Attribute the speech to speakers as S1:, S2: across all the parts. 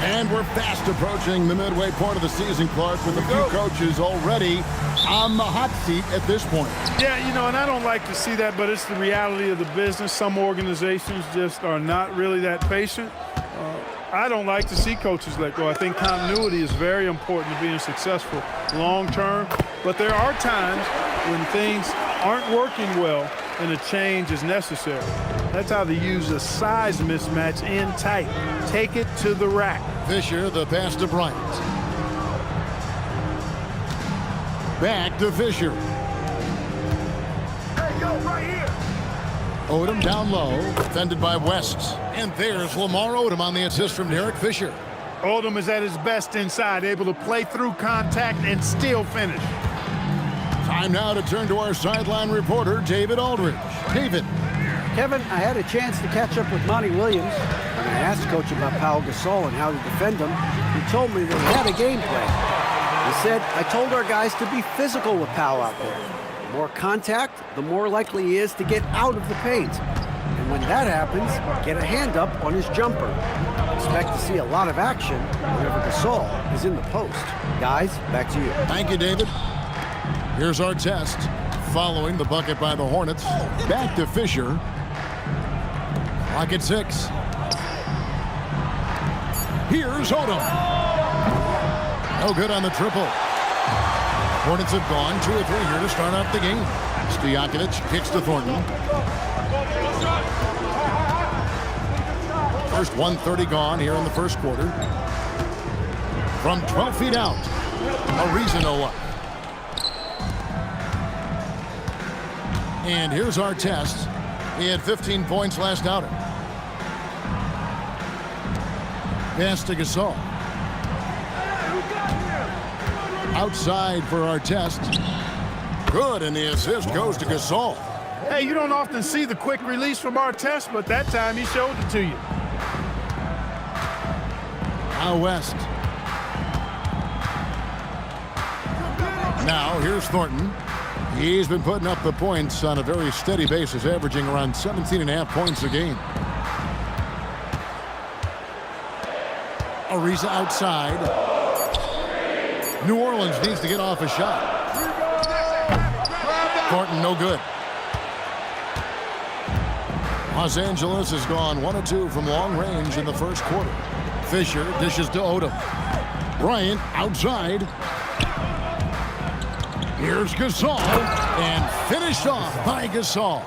S1: And we're fast approaching the midway point of the season, Clark, with a few coaches already on the hot seat at this point.
S2: Yeah, you know, and I don't like to see that, but it's the reality of the business. Some organizations just are not really that patient. I don't like to see coaches let go. I think continuity is very important to being successful long term. But there are times when things aren't working well and a change is necessary. That's how they use a size mismatch in tight. Take it to the rack.
S1: Fisher, the pass to Bryant. Back to Fisher.
S2: Hey, yo, right here.
S1: Odom down low, defended by West. And there's Lamar Odom on the assist from Derek Fisher.
S2: Odom is at his best inside, able to play through contact and still finish.
S1: Time now to turn to our sideline reporter, David Aldridge. David.
S3: Kevin, I had a chance to catch up with Monty Williams. When I asked Coach about Pau Gasol and how to defend him, he told me they had a game plan. He said, I told our guys to be physical with Pau out there. The more contact, the more likely he is to get out of the paint. And when that happens, get a hand up on his jumper. Expect to see a lot of action whenever Gasol is in the post. Guys, back to you.
S1: Thank you, David. Here's our test. Following the bucket by the Hornets. Back to Fisher. Clock at 6. Here's Odom. No good on the triple. Hornets have gone 2 or 3 here to start off the game. Stojakovic kicks to Thornton. First 1:30 gone here in the first quarter. From 12 feet out, Ariza no up. And here's our test. He had 15 points last outing. Pass to Gasol. Outside for our test. Good, and the assist goes to Gasol.
S2: Hey, you don't often see the quick release from Artest, but that time he showed it to you.
S1: Now West. Now here's Thornton. He's been putting up the points on a very steady basis, averaging around 17.5 points a game. Ariza outside. New Orleans needs to get off a shot. Thornton no good. Los Angeles has gone 1 of 2 from long range in the first quarter. Fisher dishes to Odom. Bryant outside. Here's Gasol, and finished off by Gasol.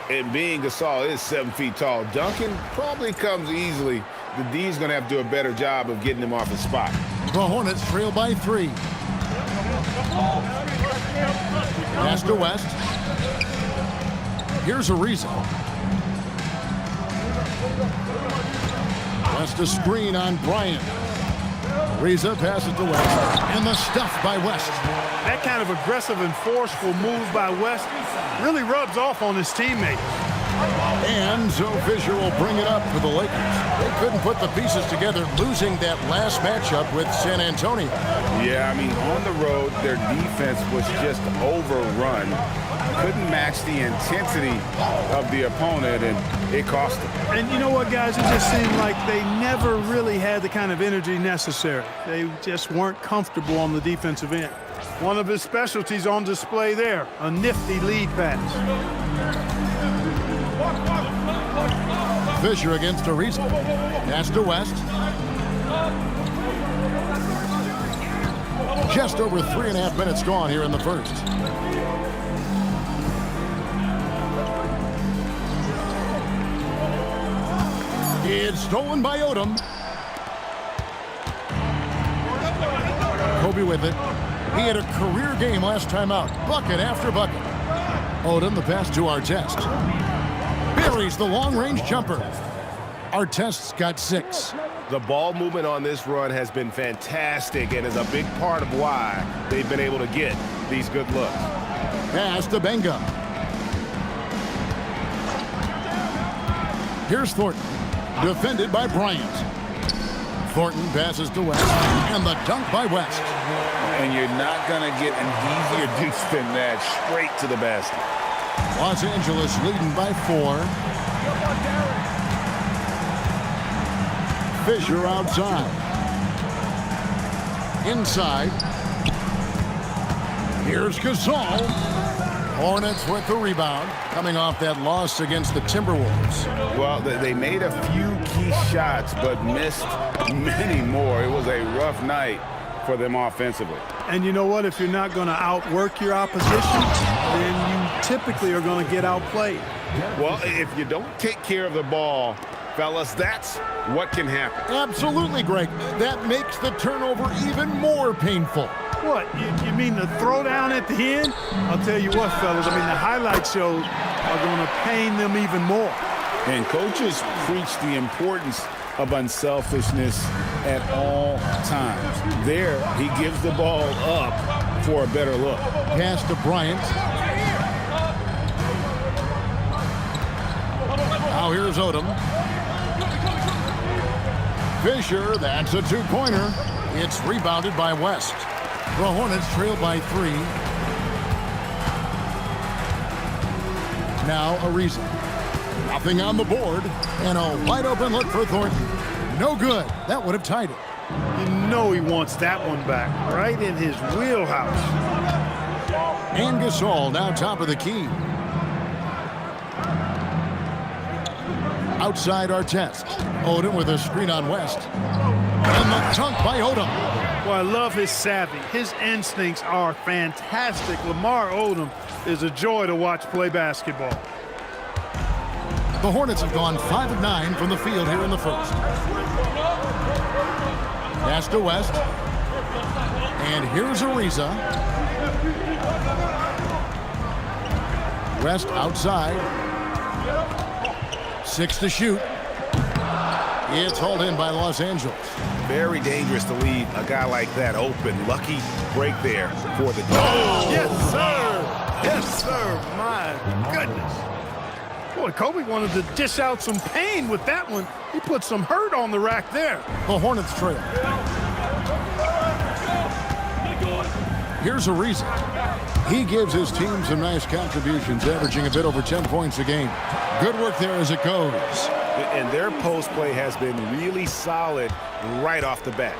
S4: And being Gasol is 7 feet tall, dunking probably comes easily. The D's going to have to do a better job of getting him off his spot.
S1: The Hornets trail by 3. Pass to West. Here's Ariza. West a screen on Bryant. Ariza passes to West, and the stuff by West.
S2: That kind of aggressive and forceful move by West really rubs off on his teammates.
S1: And so Fisher will bring it up for the Lakers. They couldn't put the pieces together, losing that last matchup with San Antonio.
S4: Yeah, I mean, on the road, their defense was just overrun. Couldn't match the intensity of the opponent, and it cost them.
S2: And you know what, guys? It just seemed like they never really had the kind of energy necessary. They just weren't comfortable on the defensive end. One of his specialties on display there, a nifty lead pass.
S1: Fisher against Ariza. Pass to West. Just over 3.5 minutes gone here in the first. It's stolen by Odom. Kobe with it. He had a career game last time out. Bucket after bucket. Odom, the pass to Artest. Buries the long-range jumper. Artest's got 6.
S4: The ball movement on this run has been fantastic and is a big part of why they've been able to get these good looks.
S1: Pass to Benga. Here's Thornton. Defended by Bryant. Thornton passes to West, and the dunk by West.
S4: And you're not going to get an easier deuce than that, straight to the basket.
S1: Los Angeles leading by 4. Fisher outside. Inside. Here's Gasol. Hornets with the rebound, coming off that loss against the Timberwolves.
S4: Well, they made a few key shots, but missed many more. It was a rough night for them offensively.
S2: And you know what? If you're not going to outwork your opposition, then you typically are going to get outplayed.
S4: Well, if you don't take care of the ball, fellas, that's what can happen.
S1: Absolutely, Greg. That makes the turnover even more painful.
S2: What? You mean the throwdown at the end? I'll tell you what, fellas. I mean, the highlight shows are going to pain them even more.
S4: And coaches preach the importance of unselfishness at all times. There, he gives the ball up for a better look.
S1: Pass to Bryant. Now here's Odom. Fisher, that's a two-pointer. It's rebounded by West. The Hornets trail by 3. Now Ariza. Nothing on the board. And a wide-open look for Thornton. No good. That would have tied it.
S2: You know he wants that one back, right in his wheelhouse.
S1: And Gasol now top of the key. Outside Artest. Odom with a screen on West. And the dunk by Odom.
S2: Well, I love his savvy. His instincts are fantastic. Lamar Odom is a joy to watch play basketball.
S1: The Hornets have gone 5 of 9 from the field here in the first. Pass to West. And here's Ariza. West outside. 6 to shoot. It's hauled in by Los Angeles.
S4: Very dangerous to leave a guy like that open. Lucky break there for the goal.
S2: Oh, yes, sir. Yes, sir. My goodness. Boy, Kobe wanted to dish out some pain with that one. He put some hurt on the rack there.
S1: The Hornets trail. Here's Ariza. He gives his team some nice contributions, averaging a bit over 10 points a game. Good work there as it goes.
S4: And their post play has been really solid right off the bat.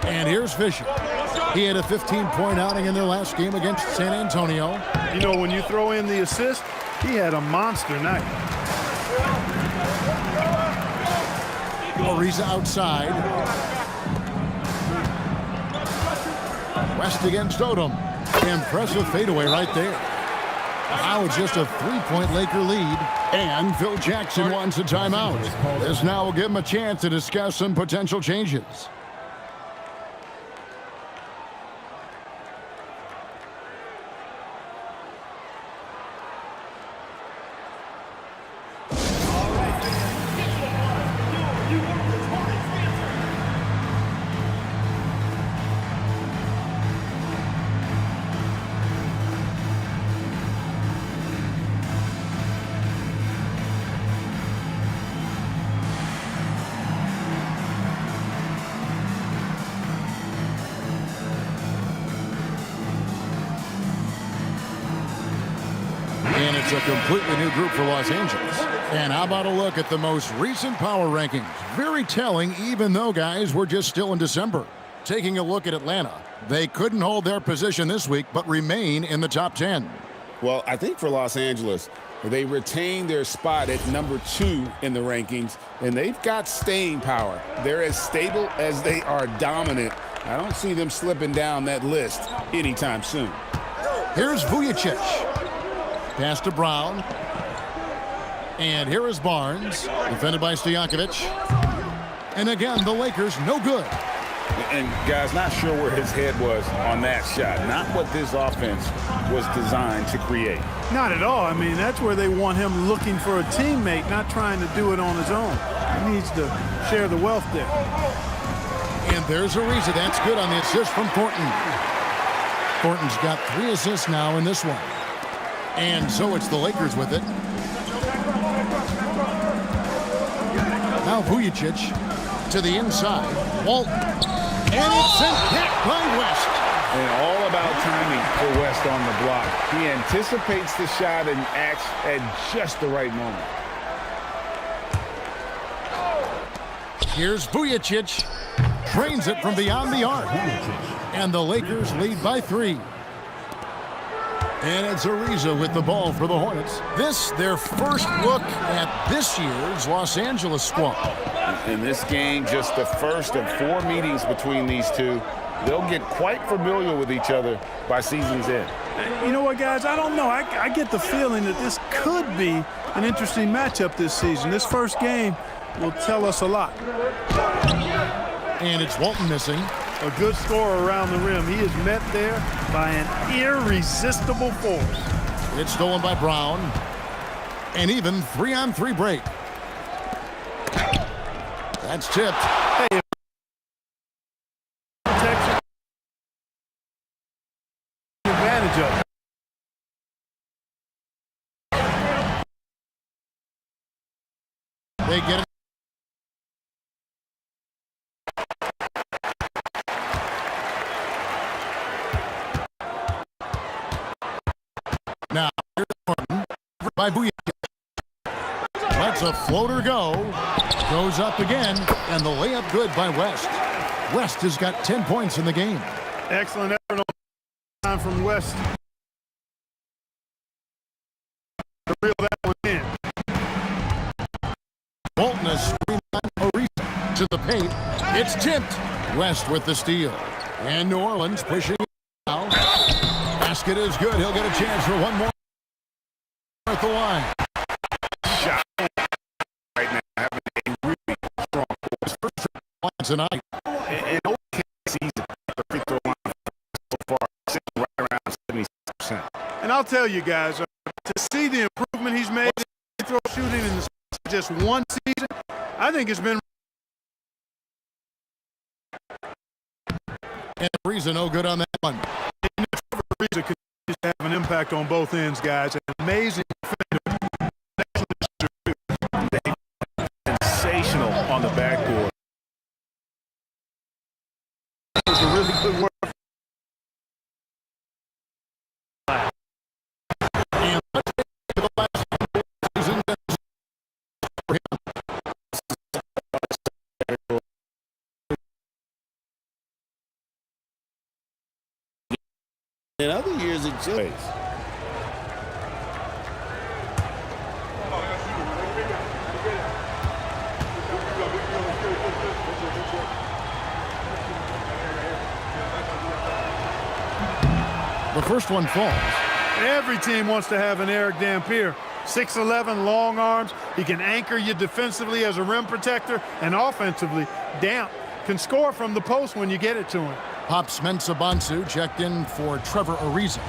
S1: And here's Fisher. He had a 15-point outing in their last game against San Antonio.
S2: You know, when you throw in the assist, he had a monster night.
S1: Ariza outside. West against Odom. Impressive fadeaway right there. Now it's just a 3-point Laker lead. And Phil Jackson wants a timeout. This now will give him a chance to discuss some potential changes. And it's a completely new group for Los Angeles. And how about a look at the most recent power rankings? Very telling, even though, guys, we're just still in December. Taking a look at Atlanta, they couldn't hold their position this week, but remain in the top 10.
S4: Well, I think for Los Angeles, they retain their spot at number 2 in the rankings, and they've got staying power. They're as stable as they are dominant. I don't see them slipping down that list anytime soon.
S1: Here's Vujacic. Pass to Brown. And here is Barnes, defended by Stojakovic. And again, the Lakers, no good.
S4: And, guys, not sure where his head was on that shot. Not what this offense was designed to create.
S2: Not at all. I mean, that's where they want him looking for a teammate, not trying to do it on his own. He needs to share the wealth there.
S1: And there's Ariza. That's good on the assist from Thornton. Thornton's got 3 assists now in this one. And so it's the Lakers with it. Now Vujacic to the inside. Walt. And it's sent back by West.
S4: And all about timing for West on the block. He anticipates the shot and acts at just the right moment.
S1: Here's Vujicic. Drains it from beyond the arc. And the Lakers lead by 3. And it's Ariza with the ball for the Hornets. This, their first look at this year's Los Angeles squad.
S4: In this game, just the first of 4 meetings between these two. They'll get quite familiar with each other by season's end.
S2: You know what, guys? I don't know. I get the feeling that this could be an interesting matchup this season. This first game will tell us a lot.
S1: And it's Walton missing.
S2: A good scorer around the rim. He is met there by an irresistible force.
S1: It's stolen by Brown. An even 3-on-3 break. That's tipped.
S2: Hey, protection advantage of it.
S1: They get it. Now, here's Horton by Vujicic. Lets a floater go. Goes up again, and the layup good by West. West has got 10 points in the game.
S2: Excellent effort on time from West. To reel that one in.
S1: Bolton has screened on Ariza to the paint. It's tipped. West with the steal. And New Orleans pushing it now. Basket is good. He'll get a chance for one more at the line.
S4: Shot right now, having a really strong force.
S1: First line tonight.
S4: And OKC season, the free throw line so far, sitting right around 76%.
S2: And I'll tell you guys, to see the improvement he's made in free throw shooting in just one season, I think it's been.
S1: And Ariza no good on that one.
S2: Ariza continues to have an impact on both ends, guys. An amazing defender.
S4: Sensational on the backboard.
S2: It was a really good work.
S1: And let's get to the last season.
S4: In other years, it just.
S1: The first one falls.
S2: Every team wants to have an Eric Dampier. 6'11", long arms. He can anchor you defensively as a rim protector and offensively. Damp can score from the post when you get it to him.
S1: Pops Mensah-Bonsu checked in for Trevor Ariza.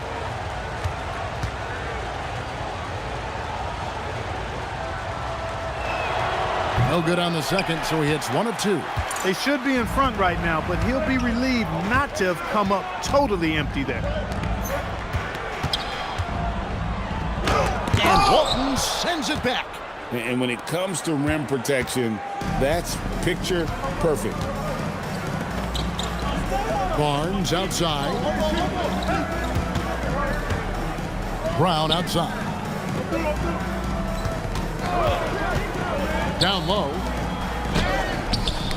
S1: No good on the second, so he hits 1 of 2.
S2: They should be in front right now, but he'll be relieved not to have come up totally empty there.
S1: And Walton sends it back.
S4: And when it comes to rim protection, that's picture perfect.
S1: Barnes outside. Brown outside. Down low.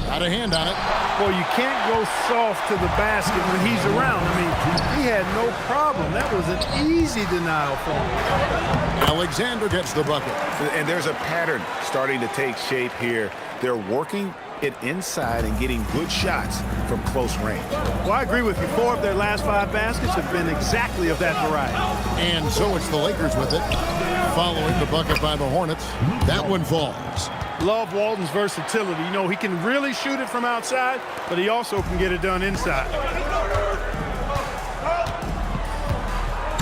S1: Got a hand on it.
S2: Well, you can't go soft to the basket when he's around. I mean, he had no problem. That was an easy denial for him.
S1: Alexander gets the bucket.
S5: And there's a pattern starting to take shape here. They're working it inside and getting good shots from close range.
S2: Well, I agree with you. 4 of their last 5 baskets have been exactly of that variety.
S1: And so it's the Lakers with it. Following the bucket by the Hornets. That one falls.
S2: Love Walton's versatility. You know, he can really shoot it from outside, but he also can get it done inside.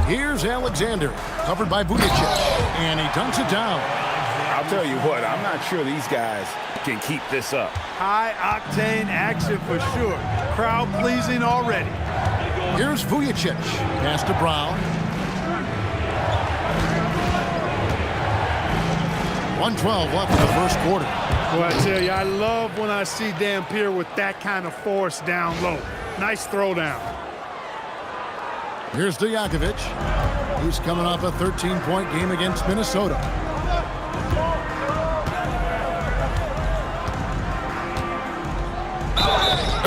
S1: Here's Alexander, covered by Vujicic, and he dunks it down.
S5: I'll tell you what, I'm not sure these guys can keep this up.
S2: High-octane action for sure. Crowd-pleasing already.
S1: Here's Vujicic, pass to Brown. 1:12 left in the first quarter.
S2: Well, I tell you, I love when I see Dampier with that kind of force down low. Nice throwdown.
S1: Here's Stojakovic. He's coming off a 13-point game against Minnesota.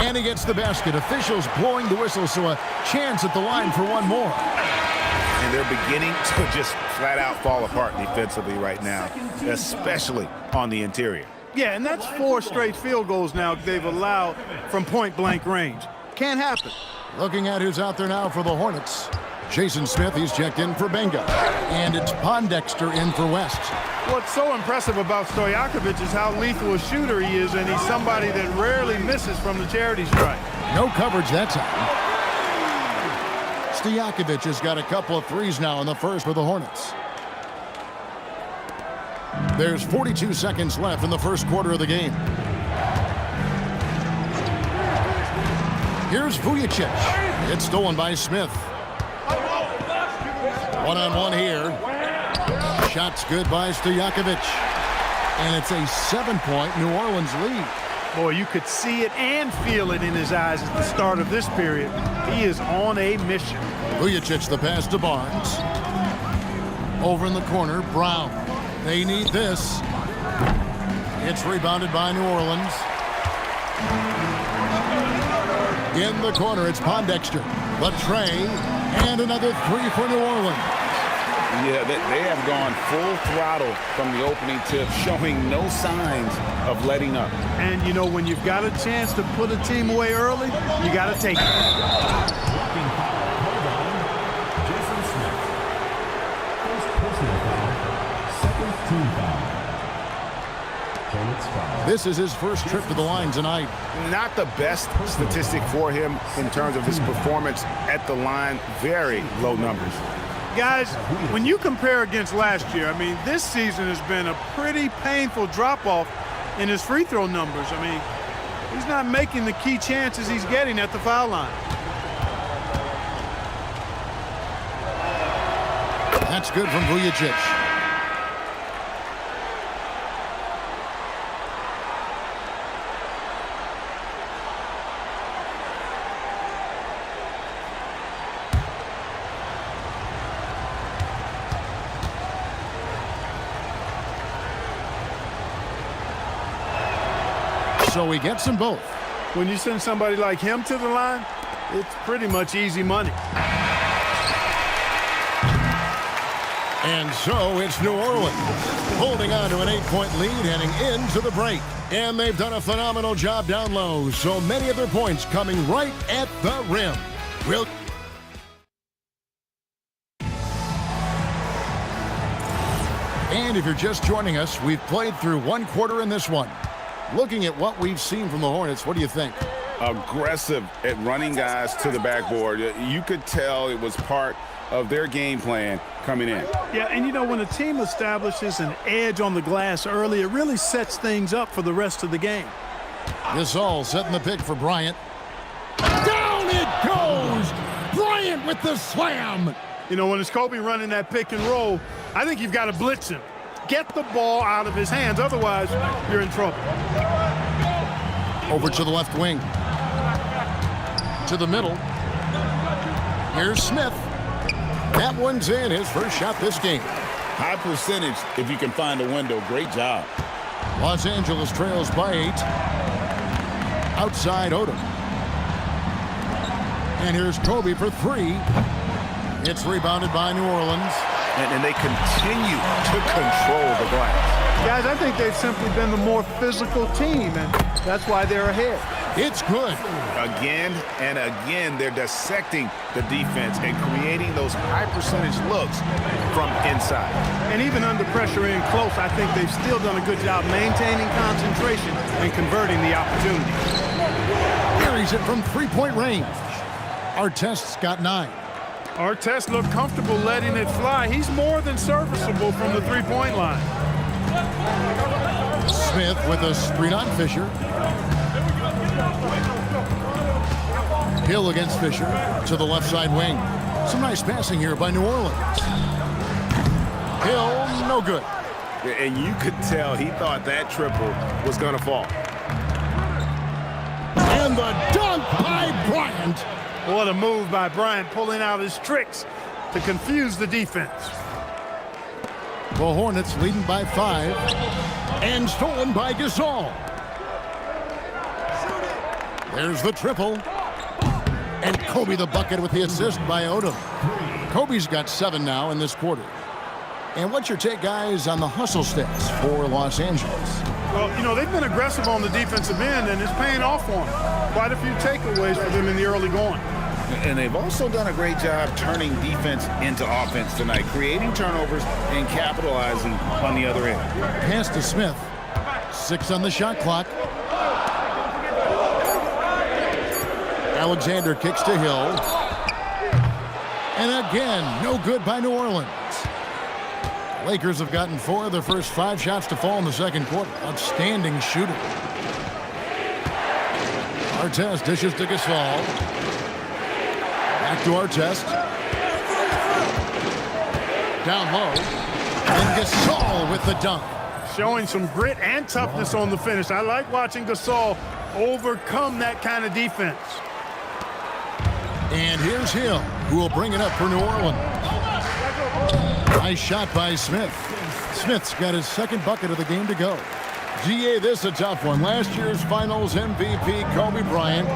S1: And he gets the basket. Officials blowing the whistle, so a chance at the line for one more.
S5: And they're beginning to just flat out fall apart defensively right now, especially on the interior.
S2: Yeah, and that's 4 straight field goals now they've allowed from point-blank range. Can't happen.
S1: Looking at who's out there now for the Hornets. Jason Smith, he's checked in for Benga. And it's Pondexter in for West.
S2: What's so impressive about Stojakovic is how lethal a shooter he is, and he's somebody that rarely misses from the charity stripe.
S1: No coverage that time. Stojakovic has got a couple of threes now in the first for the Hornets. There's 42 seconds left in the first quarter of the game. Here's Vujicic. It's stolen by Smith. One-on-one here. Shot's good by Stojakovic. And it's a 7-point New Orleans lead.
S2: Boy, you could see it and feel it in his eyes at the start of this period. He is on a mission.
S1: Vujicic the pass to Barnes. Over in the corner, Brown. They need this. It's rebounded by New Orleans. In the corner, it's Pondexter. Latrey, and another 3 for New Orleans.
S4: Yeah, they have gone full throttle from the opening tip, showing no signs of letting up.
S2: And, you know, when you've got a chance to put a team away early, you got to take it.
S1: This is his first trip to the line tonight.
S5: Not the best statistic for him in terms of his performance at the line. Very low numbers.
S2: Guys, when you compare against last year, I mean, this season has been a pretty painful drop-off in his free throw numbers. I mean, he's not making the key chances he's getting at the foul line.
S1: That's good from Vujicic. So he gets them both.
S2: When you send somebody like him to the line, it's pretty much easy money.
S1: And so it's New Orleans holding on to an 8-point lead heading into the break. And they've done a phenomenal job down low. So many of their points coming right at the rim. And if you're just joining us, we've played through one quarter in this one. Looking at what we've seen from the Hornets, what do you think?
S4: Aggressive at running guys to the backboard. You could tell it was part of their game plan coming in.
S2: Yeah, and you know, when a team establishes an edge on the glass early, it really sets things up for the rest of the game.
S1: Gasol setting the pick for Bryant. Down it goes! Bryant with the slam!
S2: You know, when it's Kobe running that pick and roll, I think you've got to blitz him. Get the ball out of his hands, otherwise you're in trouble.
S1: Over to the left wing. To the middle. Here's Smith. That one's in, his first shot this game.
S4: High percentage if you can find a window. Great job.
S1: Los Angeles trails by 8. Outside Odom. And here's Kobe for 3. It's rebounded by New Orleans.
S5: And they continue to control the glass.
S2: Guys, I think they've simply been the more physical team, and that's why they're ahead.
S1: It's good.
S5: Again and again, they're dissecting the defense and creating those high-percentage looks from inside.
S2: And even under pressure in close, I think they've still done a good job maintaining concentration and converting the opportunity.
S1: Carries it from 3-point range. Artest's got 9.
S2: Artest looked comfortable letting it fly. He's more than serviceable from the 3-point line.
S1: Smith with a screen on Fisher. Hill against Fisher to the left side wing. Some nice passing here by New Orleans. Hill, no good.
S5: And you could tell he thought that triple was going to fall.
S1: And the dunk by Bryant.
S2: What a move by Bryant, pulling out his tricks to confuse the defense.
S1: The Hornets leading by 5. And stolen by Gasol. There's the triple. And Kobe the bucket with the assist by Odom. Kobe's got 7 now in this quarter. And what's your take, guys, on the hustle stats for Los Angeles?
S2: Well, you know, they've been aggressive on the defensive end, and it's paying off for them. Quite a few takeaways for them in the early going.
S5: And they've also done a great job turning defense into offense tonight, creating turnovers and capitalizing on the other end.
S1: Pass to Smith. 6 on the shot clock. Alexander kicks to Hill. And again, no good by New Orleans. Lakers have gotten 4 of their first 5 shots to fall in the second quarter. Outstanding shooting. Artest dishes to Gasol. Back to Artest. Down low. And Gasol with the dunk.
S2: Showing some grit and toughness on the finish. I like watching Gasol overcome that kind of defense.
S1: And here's Hill, who will bring it up for New Orleans. Nice shot by Smith. Smith's got his second bucket of the game to go. GA, this is a tough one. Last year's finals MVP, Kobe Bryant.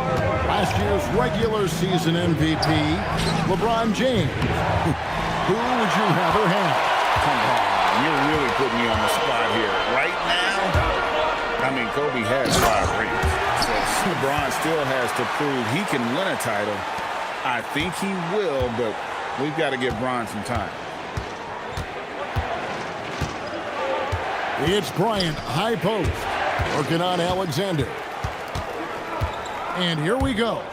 S1: Last year's regular season MVP, LeBron James. Who would you rather have?
S5: Come on, you're really putting me on the spot here. Right now, I mean, Kobe has 5 rings. So LeBron still has to prove he can win a title. I think he will, but we've got to give Bron some time.
S1: It's Bryant, high post, working on Alexander. And here we go.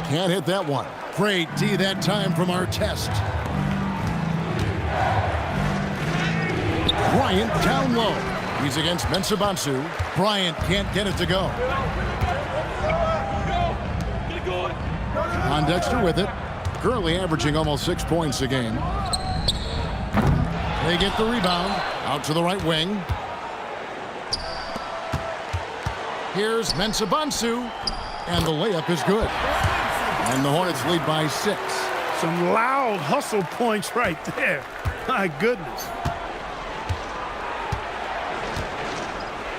S1: Can't hit that one. Great D that time from Artest. Bryant down low. He's against Mensah-Bonsu. Bryant can't get it to go. On Dexter with it. Currently averaging almost 6 points a game. They get the rebound. Out to the right wing. Here's Mensah-Bonsu. And the layup is good. And the Hornets lead by 6.
S2: Some loud hustle points right there. My goodness.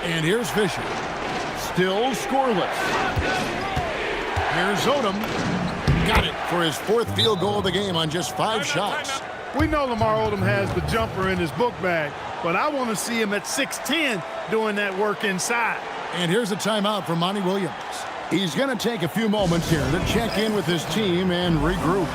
S1: And here's Fisher. Still scoreless. Here's Odom. Got it for his 4th field goal of the game on just 5 shots.
S2: We know Lamar Odom has the jumper in his book bag, but I want to see him at 6'10" doing that work inside.
S1: And here's a timeout from Monty Williams. He's going to take a few moments here to check in with his team and regroup.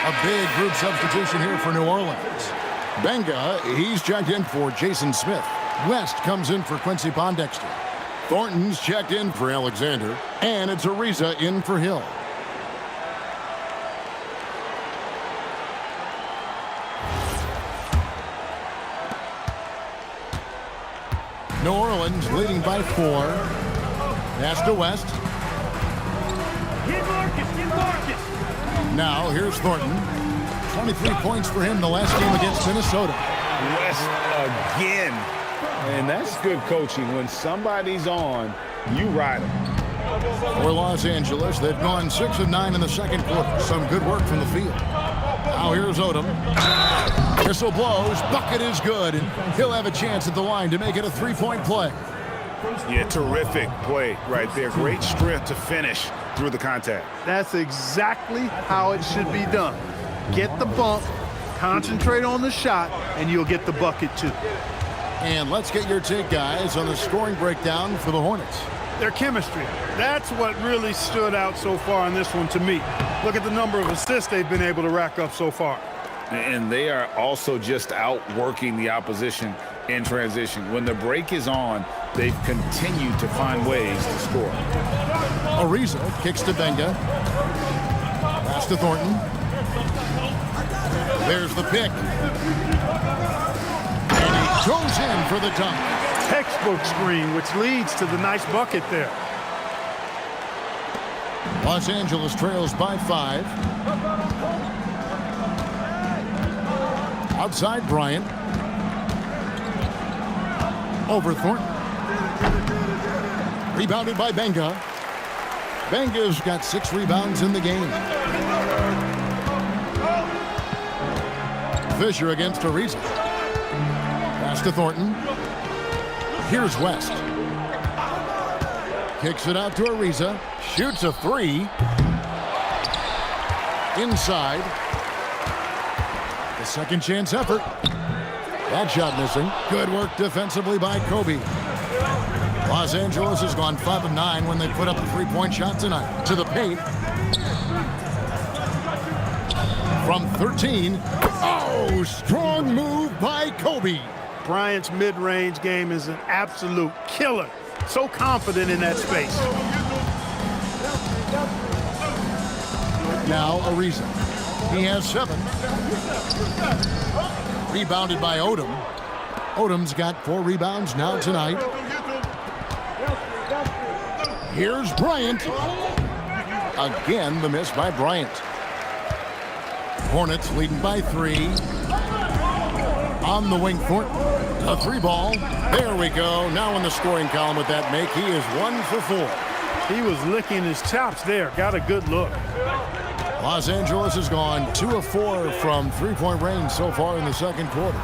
S1: A big group substitution here for New Orleans. Benga, he's checked in for Jason Smith. West comes in for Quincy Pondexter. Thornton's checked in for Alexander. And it's Ariza in for Hill. New Orleans leading by 4. Pass to West.
S2: Get Marcus, get Marcus.
S1: Now, here's Thornton. 23 points for him the last game against Minnesota.
S5: West again. And that's good coaching. When somebody's on, you ride them.
S1: For Los Angeles, they've gone 6 of 9 in the second quarter. Some good work from the field. Now here's Odom. Whistle blows. Bucket is good. And he'll have a chance at the line to make it a 3-point play.
S5: Yeah, terrific play right there. Great strength to finish through the contact.
S2: That's exactly how it should be done. Get the bump, Concentrate on the shot, and you'll get the bucket too.
S1: And let's get your take, guys, on the scoring breakdown for the Hornets.
S2: Their chemistry. That's what really stood out so far in this one to me. Look at the number of assists they've been able to rack up so far.
S5: And they are also just outworking the opposition in transition. When the break is on, they've continued to find ways to score.
S1: Ariza kicks to Benga. Pass to Thornton. There's the pick. And he goes in for the dunk.
S2: Textbook screen, which leads to the nice bucket there.
S1: Los Angeles trails by 5. Outside Bryant. Over Thornton. Rebounded by Benga. Benga's got 6 rebounds in the game. Fisher against Ariza. Pass to Thornton. Here's West. Kicks it out to Ariza. Shoots a 3. Inside. The second chance effort. That shot missing. Good work defensively by Kobe. Los Angeles has gone 5 of 9 when they put up the 3-point shot tonight. To the paint. From 13. Oh, strong move by Kobe.
S2: Bryant's mid-range game is an absolute killer. So confident in that space.
S1: Now Ariza. He has 7. Rebounded by Odom. Odom's got 4 rebounds now tonight. Here's Bryant. Again, the miss by Bryant. Hornets leading by 3. On the wing, Thornton. A 3 ball. There we go. Now in the scoring column with that make, he is 1 for 4.
S2: He was licking his chops there. Got a good look.
S1: Los Angeles has gone 2 of 4 from 3-point range so far in the second quarter.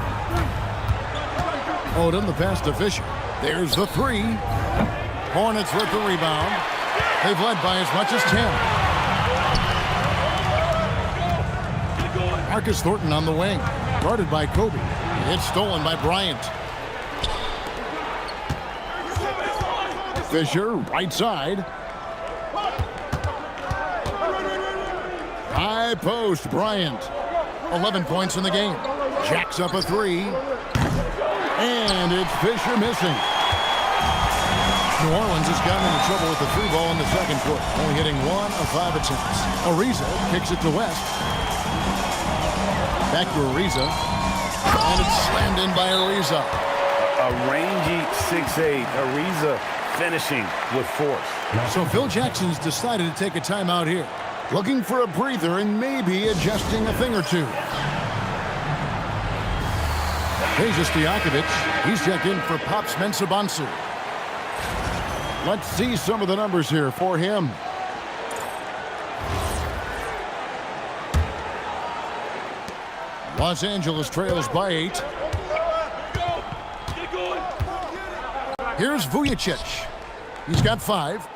S1: Odom, the pass to Fisher. There's the 3. Hornets with the rebound. They've led by as much as 10. Marcus Thornton on the wing. Guarded by Kobe. It's stolen by Bryant. Fisher, right side. High post, Bryant. 11 points in the game. Jacks up a 3. And it's Fisher missing. New Orleans has gotten into trouble with the 3 ball in the second quarter. Only hitting 1 of 5 attempts. Ariza kicks it to West. Back to Ariza. And it's slammed in by Ariza.
S5: A rangy 6'8". Ariza finishing with force.
S1: So Phil Jackson's decided to take a timeout here. Looking for a breather and maybe adjusting a thing or two. Peja Stojakovic, he's checked in for Pops Mensah-Bonsu. Let's see some of the numbers here for him. Los Angeles trails by 8. Here's Vujicic. He's got 5.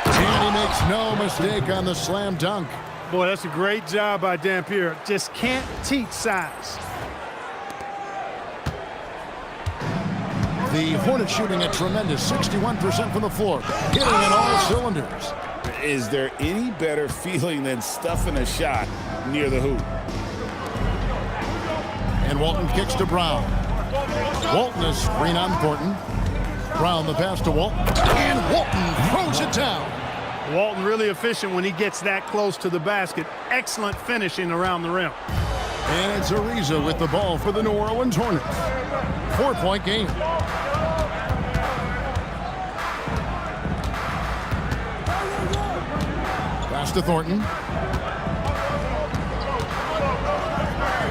S1: And he makes no mistake on the slam dunk.
S2: Boy, that's a great job by Dampier. Just can't teach size.
S1: The Hornets shooting a tremendous 61% from the floor, hitting on all cylinders.
S5: Is there any better feeling than stuffing a shot near the hoop?
S1: And Walton kicks to Brown. Walton is screen on Thornton. Brown the pass to Walton. And Walton throws it down.
S2: Walton really efficient when he gets that close to the basket. Excellent finishing around the rim.
S1: And it's Ariza with the ball for the New Orleans Hornets. 4-point game. Pass to Thornton.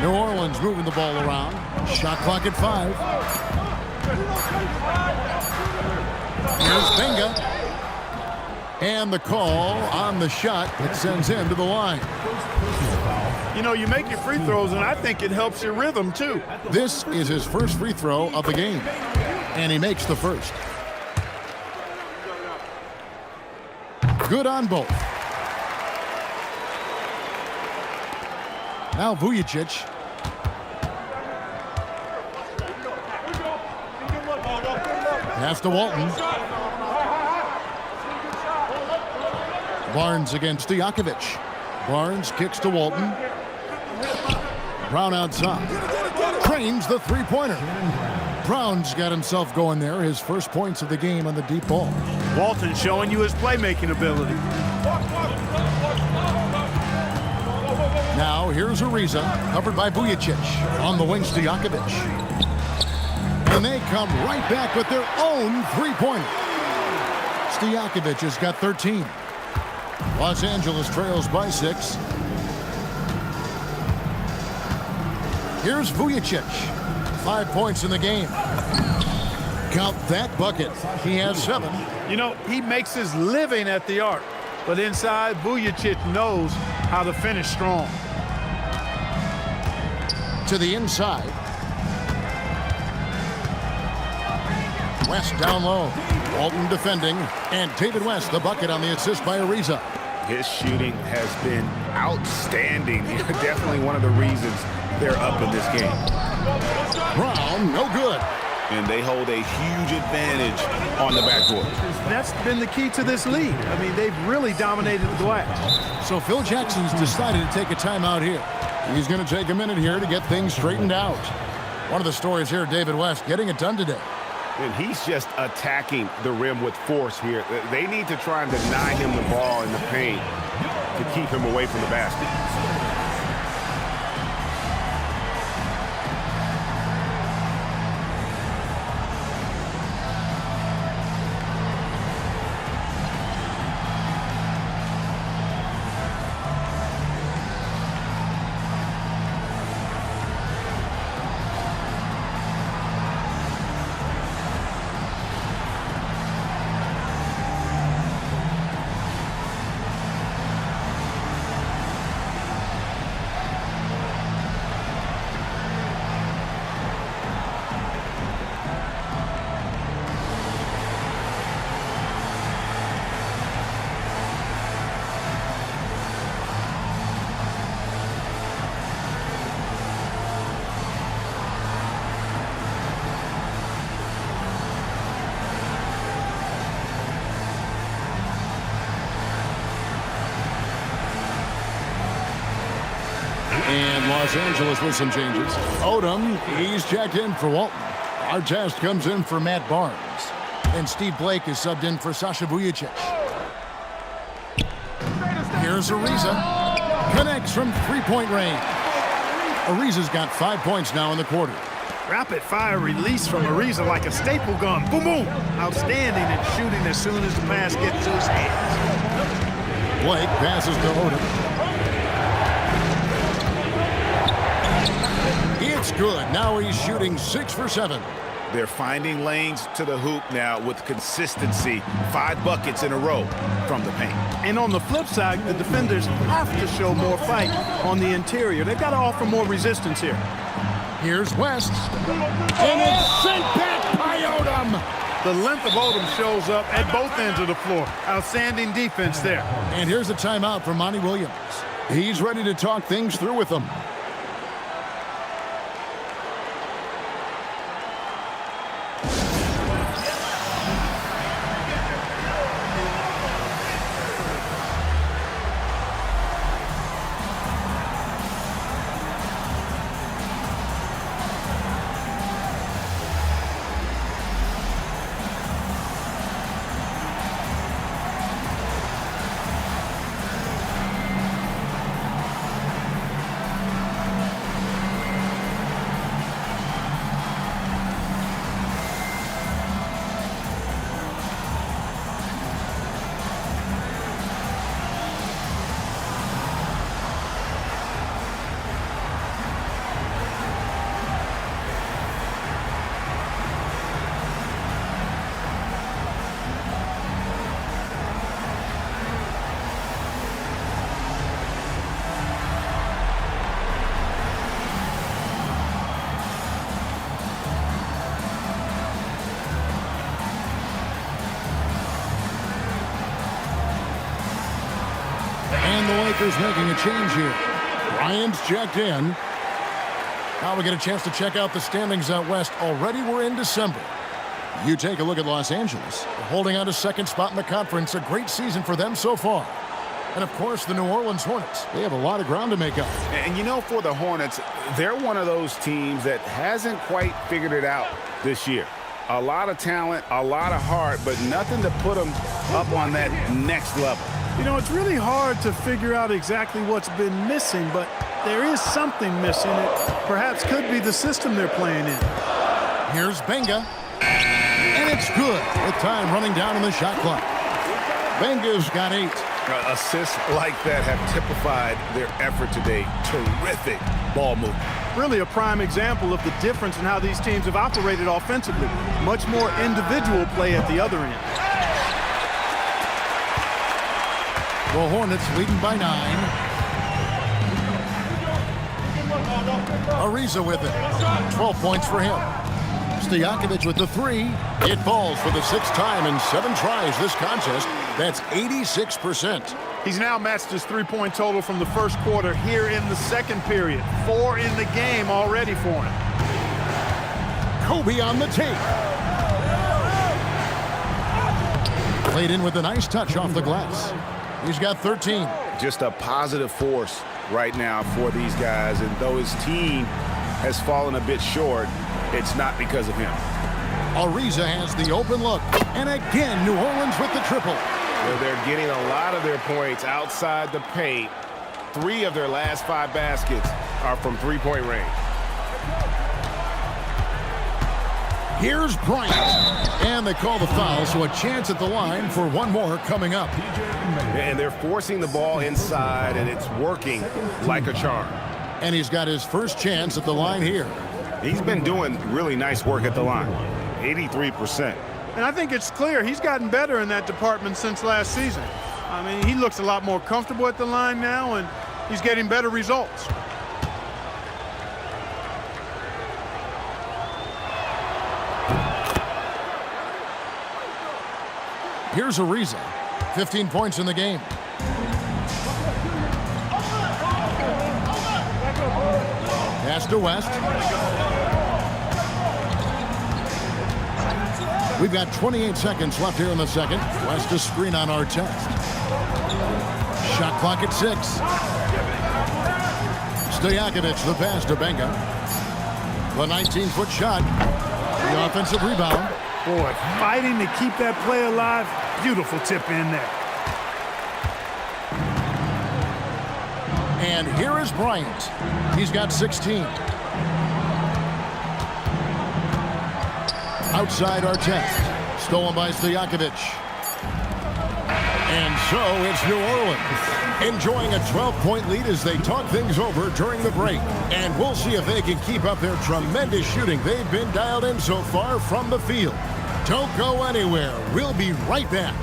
S1: New Orleans moving the ball around. Shot clock at 5. Here's Benga. And the call on the shot that sends him to the line.
S2: You know, you make your free throws, and I think it helps your rhythm, too.
S1: This is his first free throw of the game. And he makes the first. Good on both. Now Vujicic. Pass to Walton. Barnes against Stojakovic. Barnes kicks to Walton. Brown outside. Cranes the three-pointer. Brown's got himself going there. His first points of the game on the deep ball.
S2: Walton showing you his playmaking ability.
S1: Now here's Ariza, covered by Vujicic. On the wing, Stojakovic. And they come right back with their own three-pointer. Stojakovic has got 13. Los Angeles trails by 6. Here's Vujicic. 5 points in the game. Count that bucket. He has 7.
S2: You know, he makes his living at the arc. But inside, Vujicic knows how to finish strong.
S1: To the inside. West down low. Walton defending. And David West, the bucket on the assist by Ariza.
S5: His shooting has been outstanding. Definitely one of the reasons they're up in this game.
S1: Brown, no good.
S5: And they hold a huge advantage on the backboard.
S2: That's been the key to this league. I mean, they've really dominated the glass.
S1: So Phil Jackson's decided to take a timeout here. He's going to take a minute here to get things straightened out. One of the stories here, David West getting it done today.
S5: And he's just attacking the rim with force here. They need to try and deny him the ball in the paint to keep him away from the basket.
S1: And Los Angeles with some changes. Odom, he's checked in for Walton. Artest comes in for Matt Barnes. And Steve Blake is subbed in for Sasha Vujicic. Here's Ariza. Connects from three-point range. Ariza's got 5 points now in the quarter.
S2: Rapid-fire release from Ariza like a staple gun. Boom, boom. Outstanding at shooting as soon as the pass gets to his hands.
S1: Blake passes to Odom. It's good. Now he's shooting 6 for 7.
S5: They're finding lanes to the hoop now with consistency. 5 buckets in a row from the paint.
S2: And on the flip side, the defenders have to show more fight on the interior. They've got to offer more resistance here.
S1: Here's West. And it's sent back by Odom.
S2: The length of Odom shows up at both ends of the floor. Outstanding defense there.
S1: And here's a timeout from Monty Williams. He's ready to talk things through with them. And the Lakers making a change here. Bryant's checked in. Now we get a chance to check out the standings out west. Already we're in December. You take a look at Los Angeles. They're holding on to second spot in the conference. A great season for them so far. And, of course, the New Orleans Hornets. They have a lot of ground to make up.
S5: And, you know, for the Hornets, they're one of those teams that hasn't quite figured it out this year. A lot of talent, a lot of heart, but nothing to put them up on that next level.
S2: You know, it's really hard to figure out exactly what's been missing, but there is something missing. It perhaps could be the system they're playing in.
S1: Here's Benga. And it's good with time running down on the shot clock. Benga's got 8.
S5: Assists like that have typified their effort today. Terrific ball movement.
S2: Really a prime example of the difference in how these teams have operated offensively. Much more individual play at the other end.
S1: The Hornets leading by 9. Ariza with it. 12 points for him. Stojakovic with the 3. It falls for the 6th time in 7 tries this contest. That's 86%.
S2: He's now matched his three-point total from the first quarter here in the second period. 4 in the game already for him.
S1: Kobe on the tape. Played in with a nice touch off the glass. He's got 13.
S5: Just a positive force right now for these guys. And though his team has fallen a bit short, it's not because of him.
S1: Ariza has the open look. And again, New Orleans with the triple.
S5: Well, they're getting a lot of their points outside the paint. 3 of their last 5 baskets are from three-point range.
S1: Here's Bryant. And they call the foul, so a chance at the line for one more coming up.
S5: And they're forcing the ball inside, and it's working like a charm.
S1: And he's got his first chance at the line here.
S5: He's been doing really nice work at the line. 83%.
S2: And I think it's clear he's gotten better in that department since last season. I mean, he looks a lot more comfortable at the line now, and he's getting better results.
S1: Here's Ariza. 15 points in the game. Pass to West. We've got 28 seconds left here in the second. West to screen on our test. Shot clock at 6. Stojakovic, the pass to Benga. The 19-foot shot. The offensive rebound.
S2: Boy, fighting to keep that play alive. Beautiful tip in there.
S1: And here is Bryant. He's got 16. Outside our test. Stolen by Stojakovic. And so it's New Orleans enjoying a 12-point lead as they talk things over during the break. And we'll see if they can keep up their tremendous shooting. They've been dialed in so far from the field. Don't go anywhere. We'll be right back.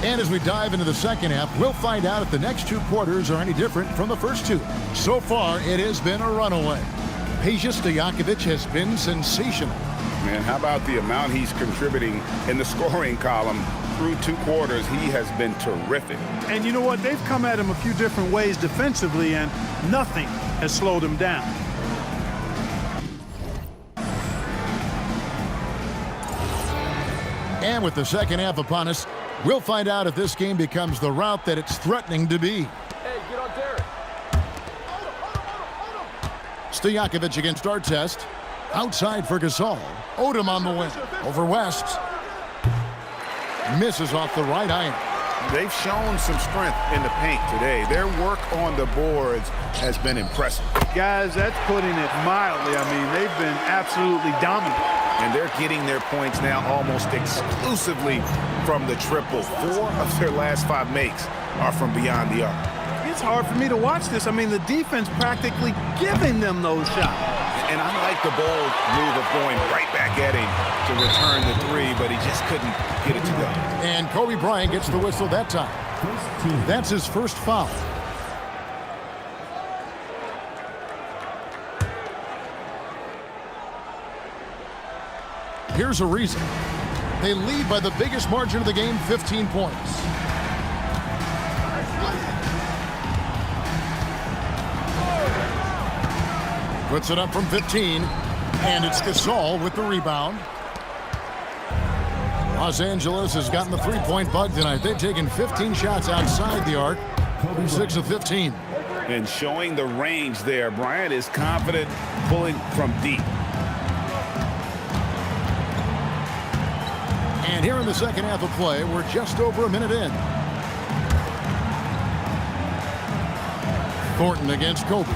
S1: And as we dive into the second half, we'll find out if the next 2 quarters are any different from the first 2. So far, it has been a runaway. Peja Stojakovic has been sensational.
S5: Man, how about the amount he's contributing in the scoring column? Through 2 quarters, he has been terrific.
S2: And you know what? They've come at him a few different ways defensively, and nothing has slowed him down.
S1: And with the second half upon us, we'll find out if this game becomes the route that it's threatening to be.
S6: Hey, get on Derek.
S1: Stojakovic against Artest. Outside for Gasol. Odom on the wing. Over West. Misses off the right iron.
S5: They've shown some strength in the paint today. Their work on the boards has been impressive.
S2: Guys, that's putting it mildly. I mean, they've been absolutely dominant.
S5: And they're getting their points now almost exclusively from the triple. 4 of their last 5 makes are from beyond the arc.
S2: It's hard for me to watch this. I mean, the defense practically giving them those shots.
S5: And I like the bold move of going right back at him to return the 3, but he just couldn't get it to go.
S1: And Kobe Bryant gets the whistle that time. That's his first foul. Here's a reason. They lead by the biggest margin of the game, 15 points. Puts it up from 15, and it's Gasol with the rebound. Los Angeles has gotten the three-point bug tonight. They've taken 15 shots outside the arc, 6 of 15.
S5: And showing the range there, Bryant is confident pulling from deep.
S1: And here in the second half of play, we're just over a minute in. Thornton against Kobe.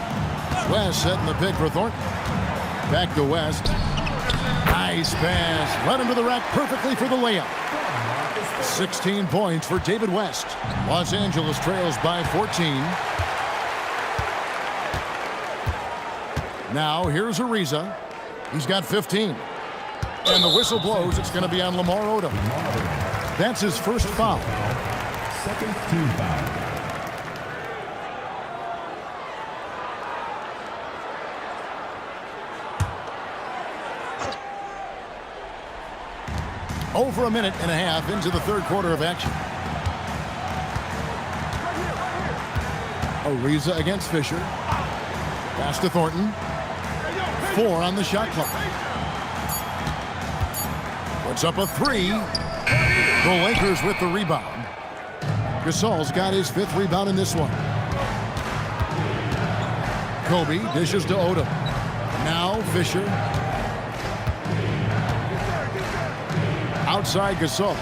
S1: West setting the pick for Thornton. Back to West. Nice pass. Led him to the rack perfectly for the layup. 16 points for David West. Los Angeles trails by 14. Now here's Ariza. He's got 15. And the whistle blows. It's going to be on Lamar Odom. That's his first foul.
S6: Second team foul.
S1: Over a minute and a half into the third quarter of action. Ariza against Fisher. Pass to Thornton. 4 on the shot clock. Puts up a 3. The Lakers with the rebound. Gasol's got his 5th rebound in this one. Kobe dishes to Odom. Now Fisher. Outside Gasol.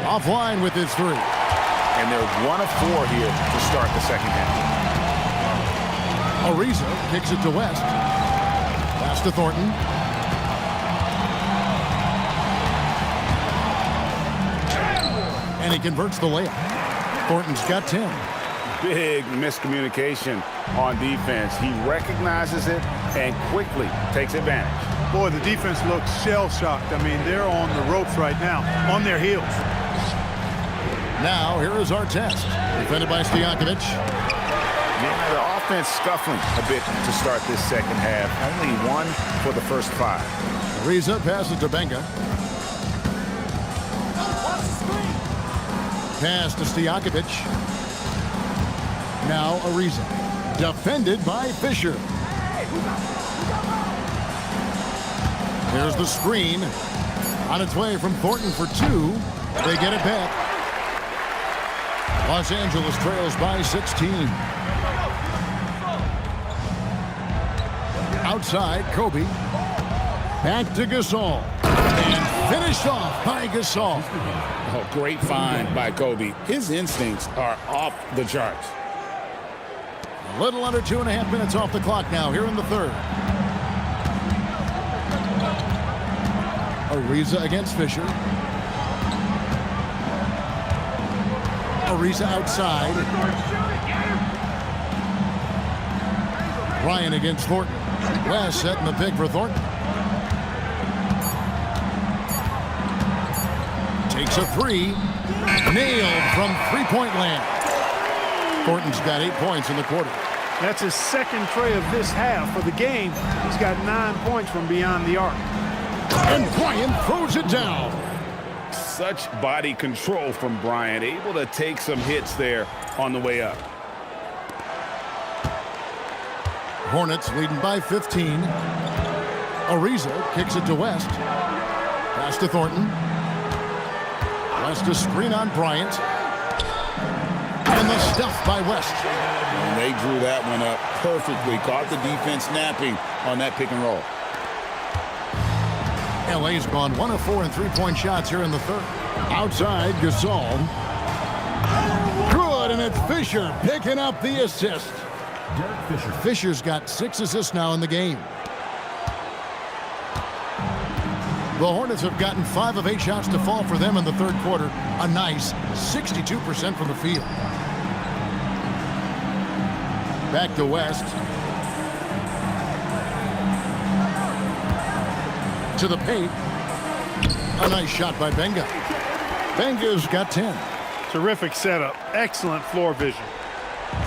S1: Offline with his 3.
S5: And they're 1 of 4 here to start the second half.
S1: Ariza kicks it to West. Pass to Thornton. And he converts the layup. Thornton's got 10.
S5: Big miscommunication on defense. He recognizes it and quickly takes advantage.
S2: Boy, the defense looks shell-shocked. I mean, they're on the ropes right now, on their heels.
S1: Now, here is our test. Defended by Stojakovic.
S5: Yeah, the offense scuffling a bit to start this second half. Only 1 for the first 5.
S1: Ariza passes to Benga. Pass to Stojakovic. Now Ariza. Defended by Fisher. There's the screen. On its way from Thornton for 2. They get it back. Los Angeles trails by 16. Outside, Kobe. Back to Gasol. And finished off by Gasol.
S5: Oh, great find by Kobe. His instincts are off the charts.
S1: A little under 2.5 minutes off the clock now here in the third. Ariza against Fisher. Ariza outside. Ryan against Thornton. West setting the pick for Thornton. Takes a 3. Nailed from three-point land. Thornton's got 8 points in the quarter.
S2: That's his second tray of this half of the game. He's got 9 points from beyond the arc.
S1: And Bryant throws it down.
S5: Such body control from Bryant, able to take some hits there on the way up.
S1: Hornets leading by 15. Ariza kicks it to West. Pass to Thornton. West a screen on Bryant. And the stuff by West.
S5: And they drew that one up perfectly. Caught the defense napping on that pick and roll.
S1: LA's gone 1 of 4 in three-point shots here in the third. Outside, Gasol. Good, and it's Fisher picking up the assist. Fisher's got 6 assists now in the game. The Hornets have gotten 5 of 8 shots to fall for them in the third quarter. A nice 62% from the field. Back to West. To the paint. A nice shot by Benga. Benga's got 10.
S2: Terrific setup. Excellent floor vision.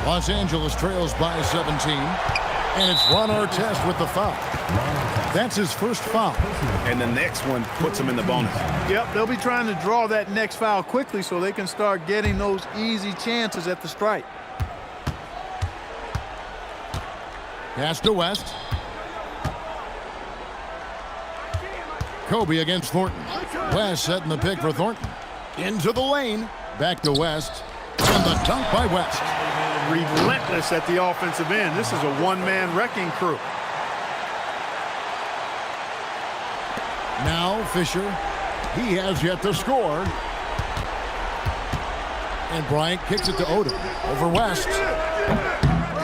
S1: Los Angeles trails by 17. And it's Ron Artest with the foul. That's his first foul.
S5: And the next one puts him in the bonus.
S2: Yep, they'll be trying to draw that next foul quickly so they can start getting those easy chances at the stripe.
S1: Pass to West. Kobe against Thornton. West setting the pick for Thornton. Into the lane. Back to West. And the dunk by West.
S2: Relentless at the offensive end. This is a one-man wrecking crew.
S1: Now Fisher. He has yet to score. And Bryant kicks it to Odom. Over West.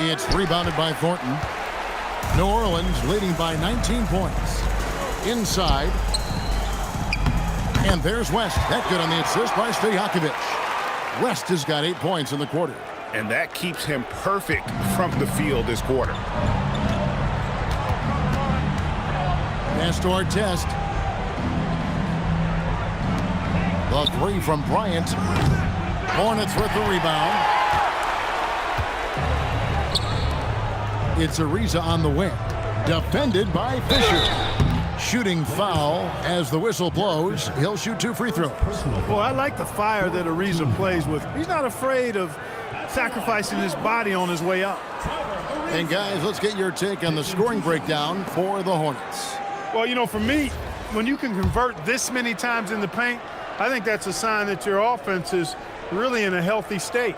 S1: It's rebounded by Thornton. New Orleans leading by 19 points. Inside. And there's West. That good on the assist by Stojakovic. West has got 8 points in the quarter.
S5: And that keeps him perfect from the field this quarter.
S1: Pass to Artest. The three from Bryant. Hornets with the rebound. It's Ariza on the wing. Defended by Fisher. Shooting foul as the whistle blows. He'll shoot 2 free throws.
S2: Well, I like the fire that Ariza plays with. He's not afraid of sacrificing his body on his way up.
S1: And guys, let's get your take on the scoring breakdown for the Hornets.
S2: Well, you know, for me, when you can convert this many times in the paint, I think that's a sign that your offense is really in a healthy state.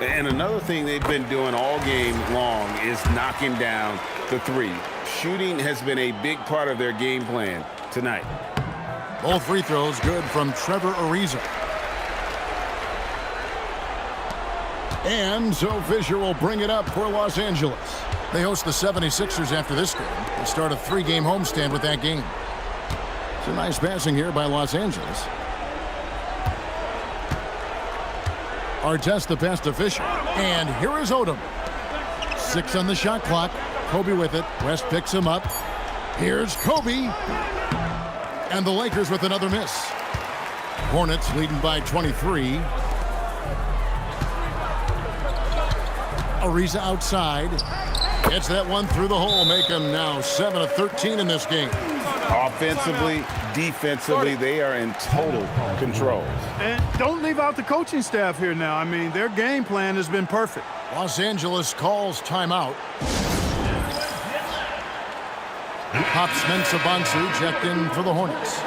S5: And another thing they've been doing all game long is knocking down the three. Shooting has been a big part of their game plan tonight.
S1: Both free throws good from Trevor Ariza. And so Fisher will bring it up for Los Angeles. They host the 76ers after this game. They start a 3-game homestand with that game. It's a nice passing here by Los Angeles. Artest the pass to Fisher. And here is Odom. 6 on the shot clock. Kobe with it. West picks him up. Here's Kobe. And the Lakers with another miss. Hornets leading by 23. Ariza outside. Gets that one through the hole. Make him now 7 of 13 in this game.
S5: Offensively, defensively, they are in total control.
S2: And don't leave out the coaching staff here now. I mean, their game plan has been perfect.
S1: Los Angeles calls timeout. Pops Mensah-Bonsu checked in for the Hornets.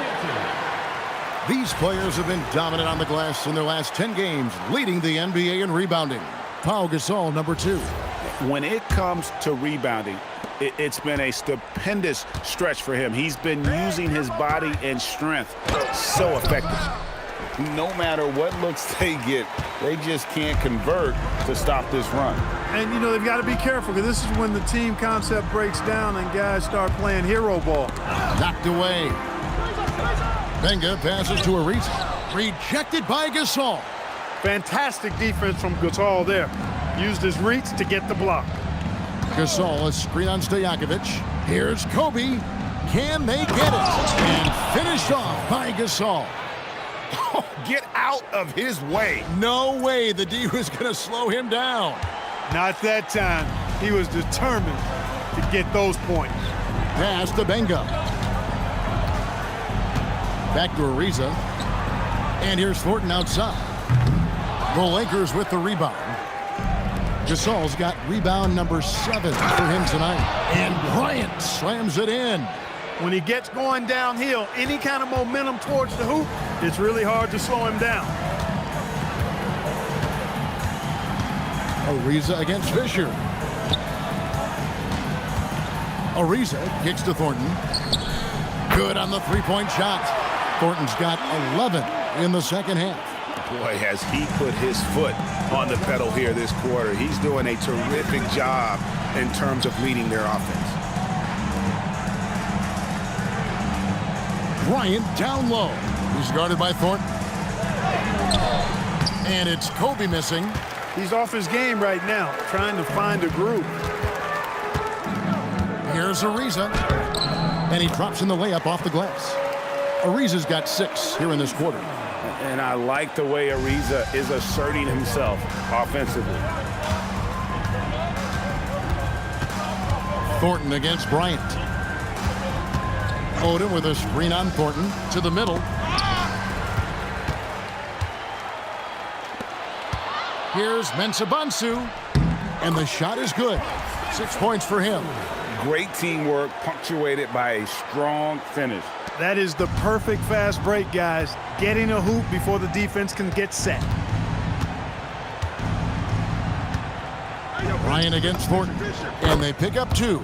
S1: These players have been dominant on the glass in their last 10 games, leading the NBA in rebounding. Pau Gasol, number 2.
S5: When it comes to rebounding, it's been a stupendous stretch for him. He's been using his body and strength so effective. No matter what looks they get, they just can't convert to stop this run.
S2: And, you know, they've got to be careful because this is when the team concept breaks down and guys start playing hero ball.
S1: Knocked away. Benga passes to Ariza. Rejected by Gasol.
S2: Fantastic defense from Gasol there. Used his reach to get the block.
S1: Gasol, a screen on Stojakovic. Here's Kobe. Can they get it? And finished off by Gasol.
S5: Oh, get out of his way.
S1: No way the D was going to slow him down.
S2: Not that time. He was determined to get those points.
S1: Pass to Benga. Back to Ariza. And here's Thornton outside. The Lakers with the rebound. Gasol's got rebound number 7 for him tonight. And Bryant slams it in.
S2: When he gets going downhill, any kind of momentum towards the hoop, it's really hard to slow him down.
S1: Ariza against Fisher. Ariza kicks to Thornton. Good on the three-point shot. Thornton's got 11 in the second half.
S5: Boy, has he put his foot on the pedal here this quarter. He's doing a terrific job in terms of leading their offense.
S1: Bryant down low. He's guarded by Thornton. And it's Kobe missing.
S2: He's off his game right now, trying to find a groove.
S1: Here's Ariza. And he drops in the layup off the glass. Ariza's got 6 here in this quarter.
S5: And I like the way Ariza is asserting himself offensively.
S1: Thornton against Bryant. Odom with a screen on Thornton to the middle. Here's Mensah-Bonsu, and the shot is good. 6 points for him.
S5: Great teamwork punctuated by a strong finish.
S2: That is the perfect fast break, guys. Getting a hoop before the defense can get set.
S1: Bryant against Thornton, and they pick up 2.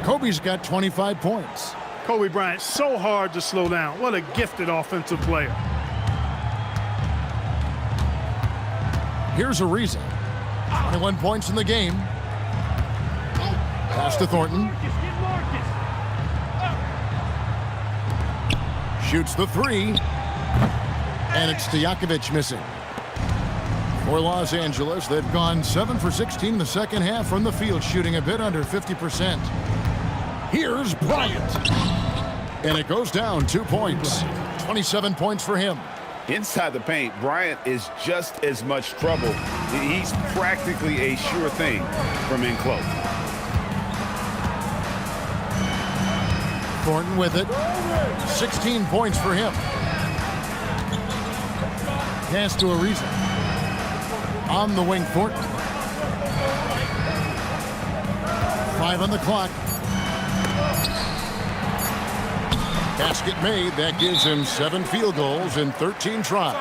S1: Kobe's got 25 points.
S2: Kobe Bryant, so hard to slow down. What a gifted offensive player.
S1: Here's Ariza. 21 points in the game. Pass to Thornton. Shoots the 3. And it's Stojakovic missing. For Los Angeles, they've gone 7 for 16 in the second half from the field, shooting a bit under 50%. Here's Bryant. And it goes down 2 points. 27 points for him.
S5: Inside the paint, Bryant is just as much trouble. He's practically a sure thing from in close.
S1: Thornton with it. 16 points for him. Pass to Ariza. On the wing, Thornton. 5 on the clock. Basket made. That gives him 7 field goals in 13 tries.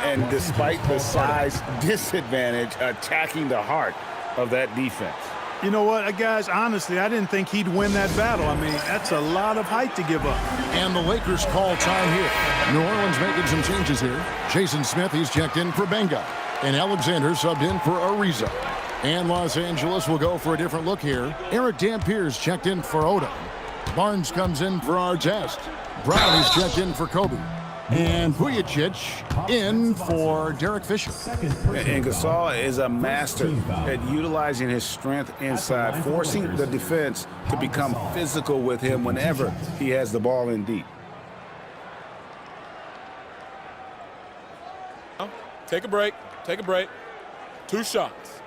S5: And despite the size disadvantage, attacking the heart of that defense.
S2: You know what, guys, honestly, I didn't think he'd win that battle. I mean, that's a lot of height to give up.
S1: And the Lakers call time here. New Orleans making some changes here. Jason Smith, he's checked in for Benga. And Alexander subbed in for Ariza. And Los Angeles will go for a different look here. Eric Dampier's checked in for Odom. Barnes comes in for Artest. Brown is checked in for Kobe. And Vujicic in for Derek Fisher.
S5: And Gasol is a master at utilizing his strength inside, forcing the defense to become physical with him whenever he has the ball in deep.
S7: Take a break. Take a break. 2 shots.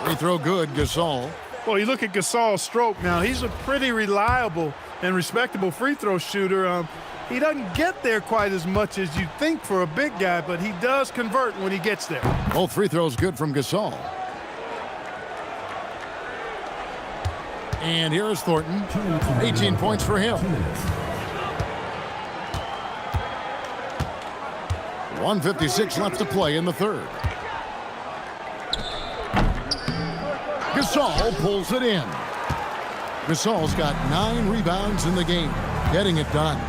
S1: Free throw good, Gasol.
S2: Well, you look at Gasol's stroke now. He's a pretty reliable and respectable free throw shooter. He doesn't get there quite as much as you'd think for a big guy, but he does convert when he gets there.
S1: Both free throws good from Gasol. And here is Thornton. 18 points for him. 1:56 left to play in the third. Gasol pulls it in. Gasol's got 9 rebounds in the game, getting it done.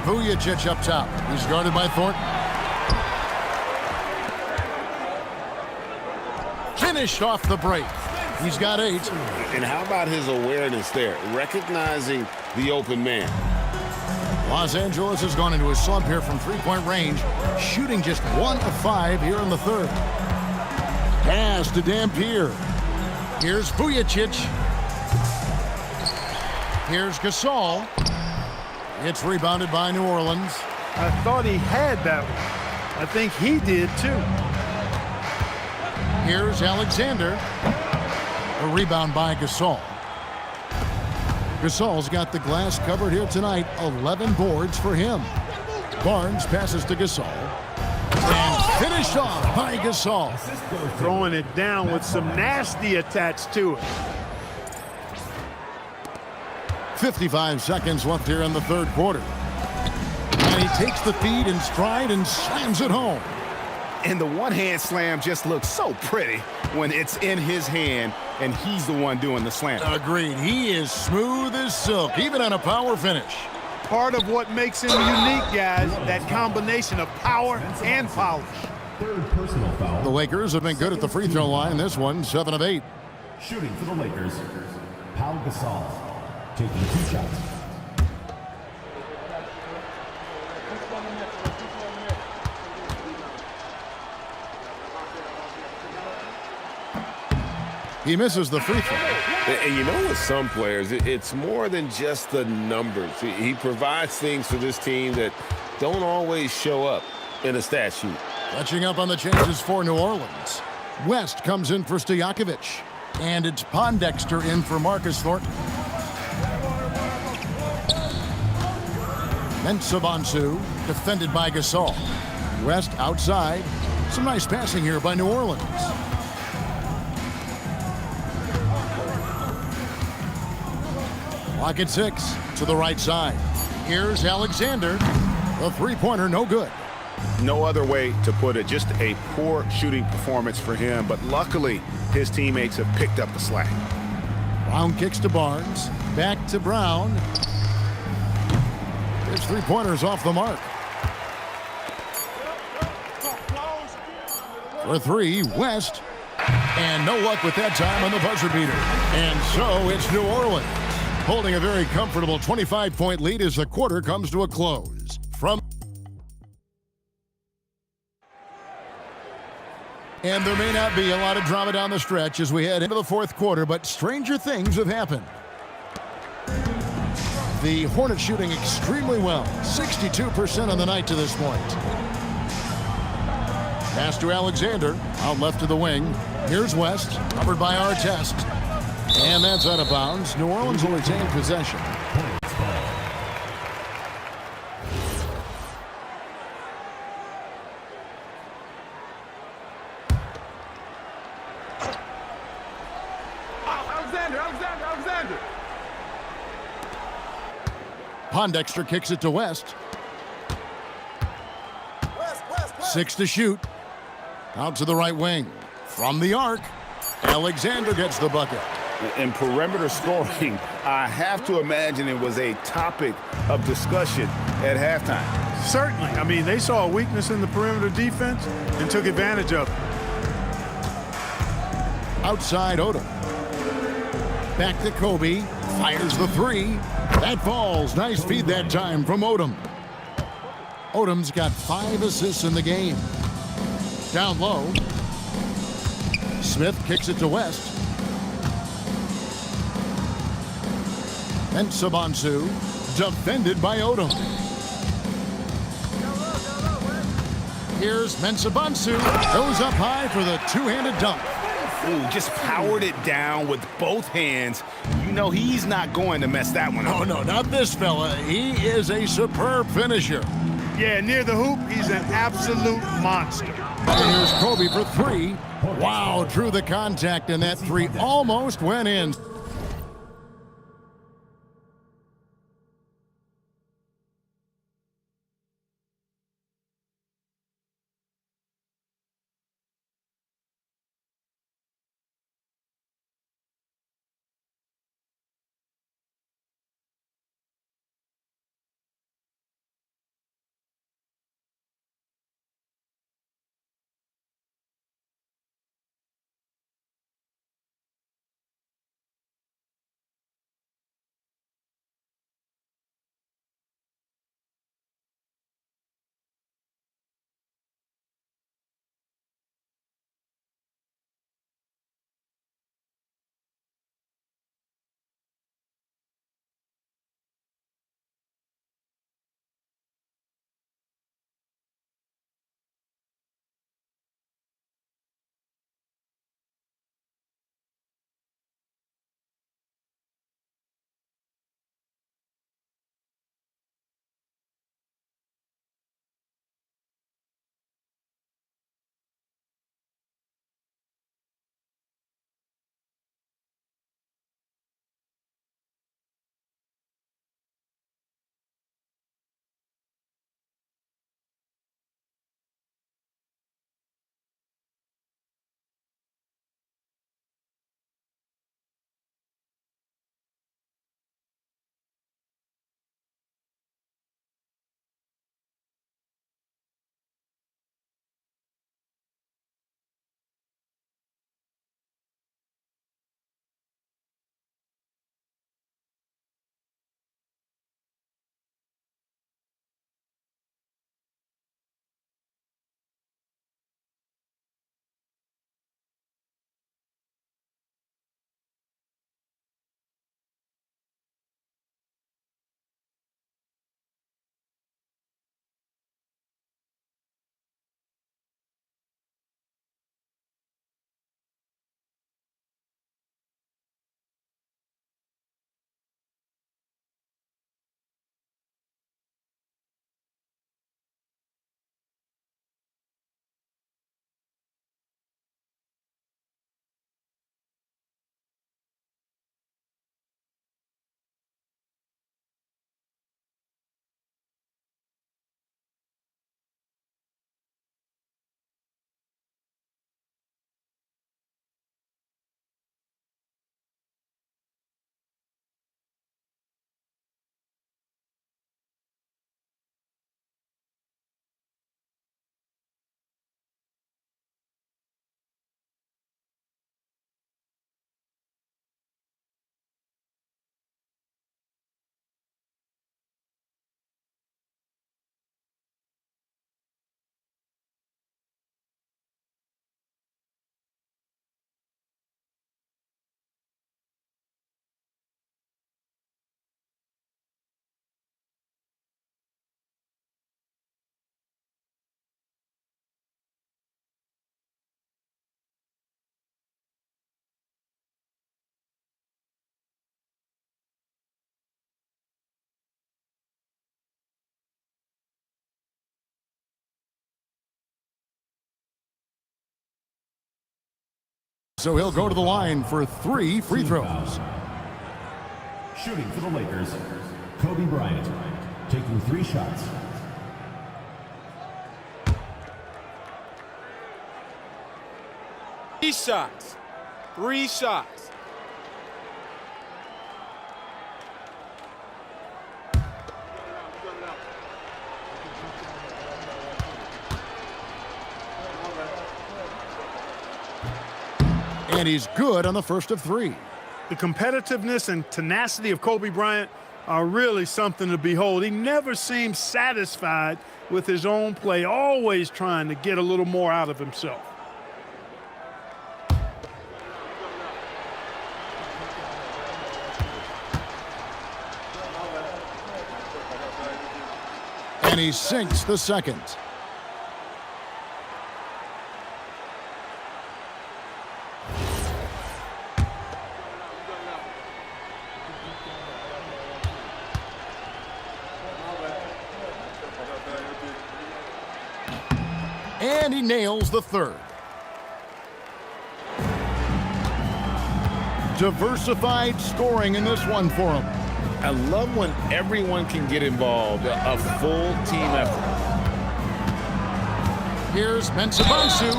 S1: Vujicic up top. He's guarded by Thornton. Finished off the break. He's got 8.
S8: And how about his awareness there, recognizing the open man?
S1: Los Angeles has gone into a slump here from three-point range, shooting just 1 of 5 here in the third. Pass to Dampier. Here's Vujicic. Here's Gasol. It's rebounded by New Orleans.
S2: I thought he had that one. I think he did too.
S1: Here's Alexander. A rebound by Gasol. Gasol's got the glass covered here tonight. 11 boards for him. Barnes passes to Gasol. And finished off by Gasol.
S2: Throwing it down with some nasty attached to it.
S1: 55 seconds left here in the third quarter. And he takes the feed in stride and slams it home.
S5: And the one-hand slam just looks so pretty when it's in his hand and he's the one doing the slam.
S1: Agreed. He is smooth as silk, even on a power finish.
S2: Part of what makes him unique, guys, that combination of power and polish.
S6: Third personal foul.
S1: The Lakers have been good at the free throw line. This one, 7 of 8.
S6: Shooting for the Lakers, Pau Gasol, taking 2 shots.
S1: He misses the free throw.
S8: And you know, with some players, it's more than just the numbers. He provides things for this team that don't always show up in a stat sheet.
S1: Catching up on the changes for New Orleans. West comes in for Stojakovic. And it's Pondexter in for Marcus Thornton. Mensah-Bonsu, defended by Gasol. West outside. Some nice passing here by New Orleans. Clock at 6 to the right side. Here's Alexander. The three-pointer, no good.
S5: No other way to put it. Just a poor shooting performance for him. But luckily, his teammates have picked up the slack.
S1: Brown kicks to Barnes. Back to Brown. His three-pointer's off the mark. For three, West. And no luck with that time on the buzzer beater. And so it's New Orleans, holding a very comfortable 25-point lead as the quarter comes to a close. And there may not be a lot of drama down the stretch as we head into the fourth quarter, but stranger things have happened. The Hornets shooting extremely well, 62% on the night to this point. Pass to Alexander, out left to the wing. Here's West, covered by Artest. And that's out of bounds. New Orleans will retain possession.
S2: Alexander.
S1: Pondexter kicks it to West. 6 to shoot. Out to the right wing. From the arc, Alexander gets the bucket.
S5: In perimeter scoring, I have to imagine it was a topic of discussion at halftime.
S2: Certainly. I mean, they saw a weakness in the perimeter defense and took advantage of it.
S1: Outside Odom. Back to Kobe. Fires the three. That falls. Nice feed that time from Odom. Odom's got 5 assists in the game. Down low. Smith kicks it to West. Mensah-Bonsu, defended by Odom. Here's Mensah-Bonsu. Goes up high for the two-handed dunk.
S5: Ooh, just powered it down with both hands. You know he's not going to mess that one up.
S1: Oh, no, not this fella. He is a superb finisher.
S2: Yeah, near the hoop, he's an absolute monster.
S1: And here's Kobe for three. Wow, drew the contact, and that three almost went in. So he'll go to the line for 3 free throws.
S6: Shooting for the Lakers, Kobe Bryant, taking 3 shots.
S7: Three shots.
S1: And he's good on the first of 3.
S2: The competitiveness and tenacity of Kobe Bryant are really something to behold. He never seems satisfied with his own play, always trying to get a little more out of himself.
S1: And he sinks the second. And he nails the third. Diversified scoring in this one for him.
S5: I love when everyone can get involved, a full team effort.
S1: Here's Mensah-Bonsu.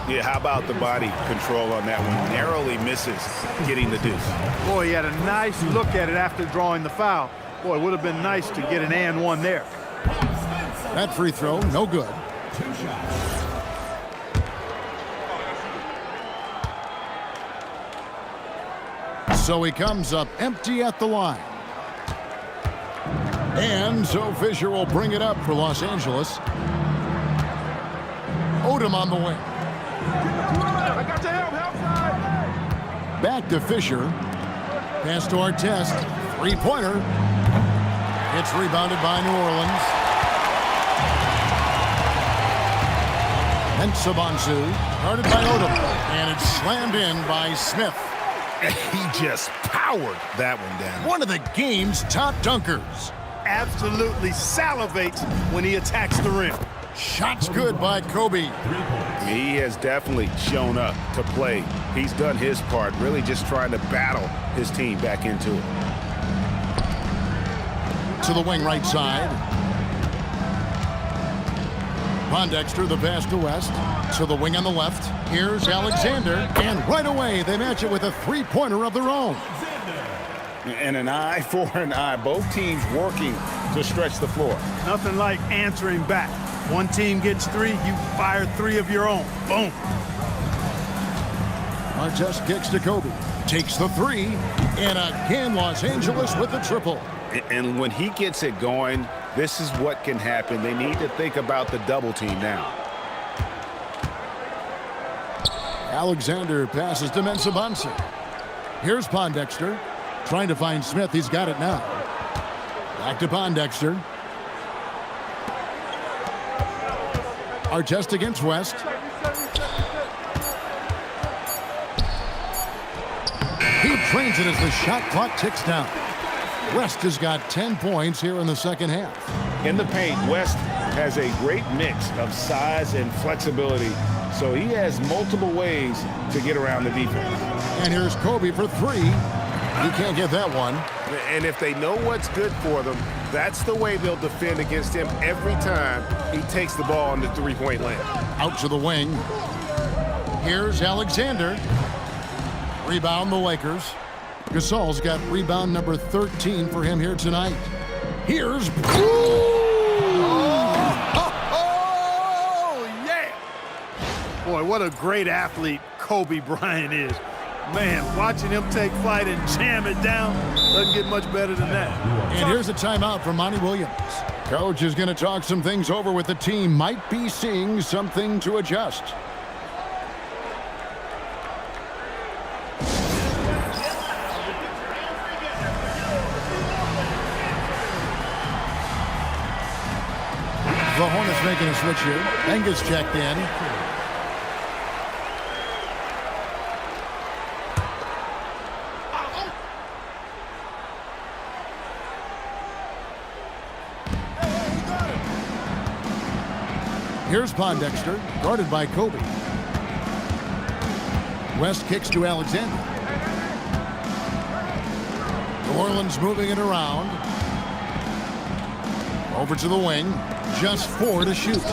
S5: Yeah, how about the body control on that one? Narrowly misses getting the deuce.
S2: Boy, he had a nice look at it after drawing the foul. Boy, it would have been nice to get an and one there.
S1: That free throw, no good.
S6: 2 shots.
S1: So he comes up empty at the line. And so Fisher will bring it up for Los Angeles. Odom on the wing. Back to Fisher. Pass to Artest. 3-pointer. It's rebounded by New Orleans. Mensah-Bonsu, guarded by Odom. And it's slammed in by Smith.
S5: He just powered that one down.
S1: One of the game's top dunkers.
S2: Absolutely salivates when he attacks the rim.
S1: Shots good by Kobe.
S5: He has definitely shown up to play. He's done his part, really just trying to battle his team back into it.
S1: To the wing right side. Pondexter, the pass to West. To the wing on the left. Here's Alexander. And right away, they match it with a 3-pointer of their own.
S5: And an eye for an eye. Both teams working to stretch the floor.
S2: Nothing like answering back. One team gets 3, you fire 3 of your own. Boom.
S1: Artest kicks to Kobe. Takes the 3. And again, Los Angeles with the triple.
S5: And when he gets it going, this is what can happen. They need to think about the double team now.
S1: Alexander passes to Mensah-Bonsu. Here's Pondexter. Trying to find Smith. He's got it now. Back to Pondexter. Artest against West. He trains it as the shot clock ticks down. West has got 10 points here in the second half.
S5: In the paint, West has a great mix of size and flexibility, so he has multiple ways to get around the defense.
S1: And here's Kobe for 3. He can't get that one.
S8: And if they know what's good for them, that's the way they'll defend against him every time he takes the ball in the three-point land.
S1: Out to the wing. Here's Alexander. Rebound the Lakers. Gasol's got rebound number 13 for him here tonight. Here's...
S2: Oh, yeah! Boy, what a great athlete Kobe Bryant is. Man, watching him take flight and jam it down doesn't get much better than that.
S1: And here's a timeout from Monty Williams. Coach is going to talk some things over with the team. Might be seeing something to adjust. The Hornets making a switch here. Angus checked in. Here's Pondexter, guarded by Kobe. West kicks to Alexander. New Orleans moving it around. Over to the wing. Just 4 to shoot.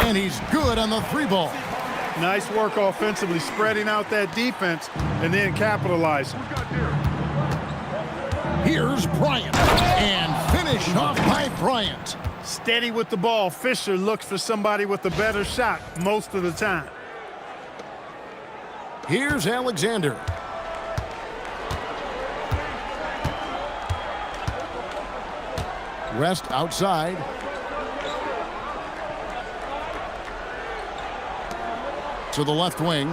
S1: And he's good on the 3-ball.
S2: Nice work offensively, spreading out that defense and then capitalizing.
S1: Here's Bryant. And finished off by Bryant.
S2: Steady with the ball. Fisher looks for somebody with a better shot most of the time.
S1: Here's Alexander. West outside. To the left wing.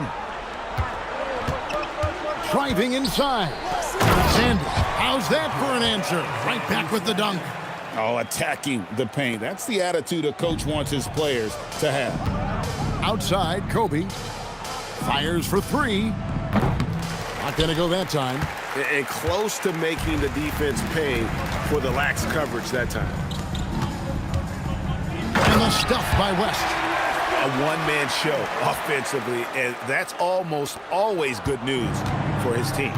S1: Driving inside. Alexander. How's that for an answer? Right back with the dunk.
S4: Oh, attacking the paint. That's the attitude a coach wants his players to have.
S1: Outside, Kobe. Fires for 3. Not going to go that time.
S8: And close to making the defense pay for the lax coverage that time.
S1: And the stuff by West.
S5: A one-man show offensively, and that's almost always good news for his team.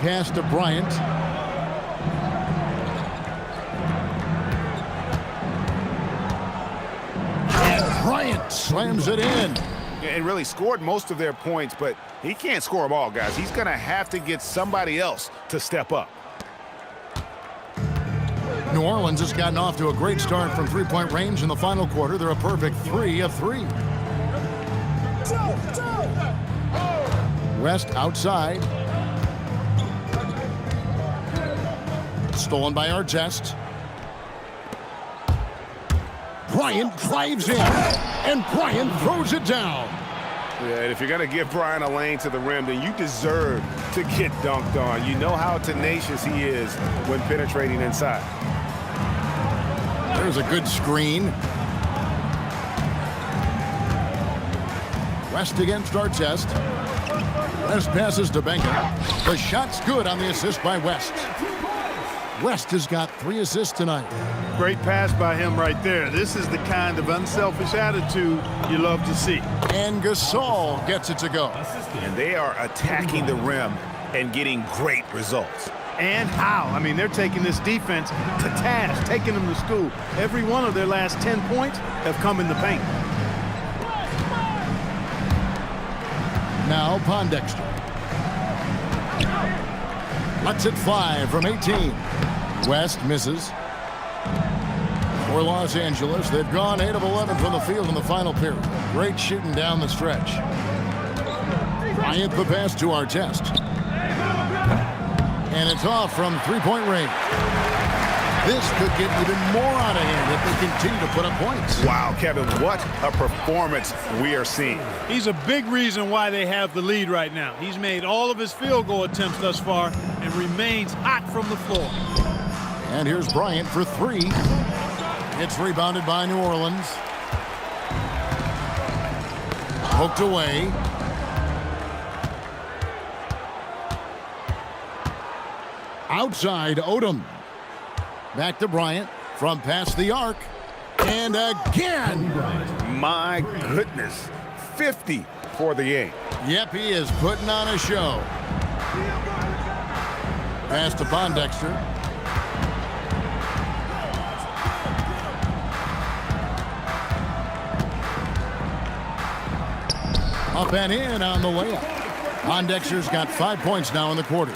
S1: Pass to Bryant. And Bryant slams it in.
S5: And really scored most of their points, but he can't score them all, guys. He's going to have to get somebody else to step up.
S1: New Orleans has gotten off to a great start from three-point range in the final quarter. They're a perfect 3 of 3. West outside. Stolen by Artest. Bryant drives in, and Bryant throws it down.
S5: Yeah, and if you're going to give Brian a lane to the rim, then you deserve to get dunked on. You know how tenacious he is when penetrating inside.
S1: There's a good screen. West against Artest. West passes to Benga. The shot's good on the assist by West. West has got 3 assists tonight.
S2: Great pass by him right there. This is the kind of unselfish attitude you love to see.
S1: And Gasol gets it to go.
S5: And they are attacking the rim and getting great results.
S2: And how? I mean, they're taking this defense to task, taking them to school. Every one of their last 10 points have come in the paint.
S1: Now Pondexter. Lets it fly from 18. West misses. For Los Angeles, they've gone 8 of 11 from the field in the final period. Great shooting down the stretch. Bryant the pass to Artest. And it's off from 3-point range. This could get even more out of hand if they continue to put up points.
S5: Wow, Kevin, what a performance we are seeing.
S2: He's a big reason why they have the lead right now. He's made all of his field goal attempts thus far and remains hot from the floor.
S1: And here's Bryant for 3. It's rebounded by New Orleans. Poked away. Outside, Odom. Back to Bryant from past the arc. And again.
S5: My goodness, 50 for the game.
S1: Yep, he is putting on a show. Pass to Pondexter. Up and in on the layup. Pondexter's got 5 points now in the quarter.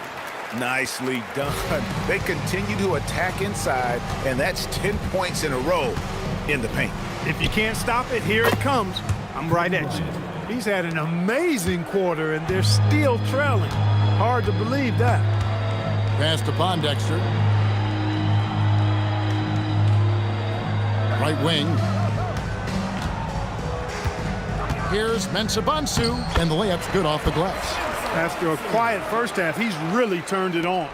S5: Nicely done. They continue to attack inside, and that's 10 points in a row in the paint.
S2: If you can't stop it, here it comes. I'm right at you. He's had an amazing quarter, and they're still trailing. Hard to believe that.
S1: Pass to Pondexter. Right wing. Here's Mensah-Bonsu, and the layup's good off the glass.
S2: After a quiet first half, he's really turned it on.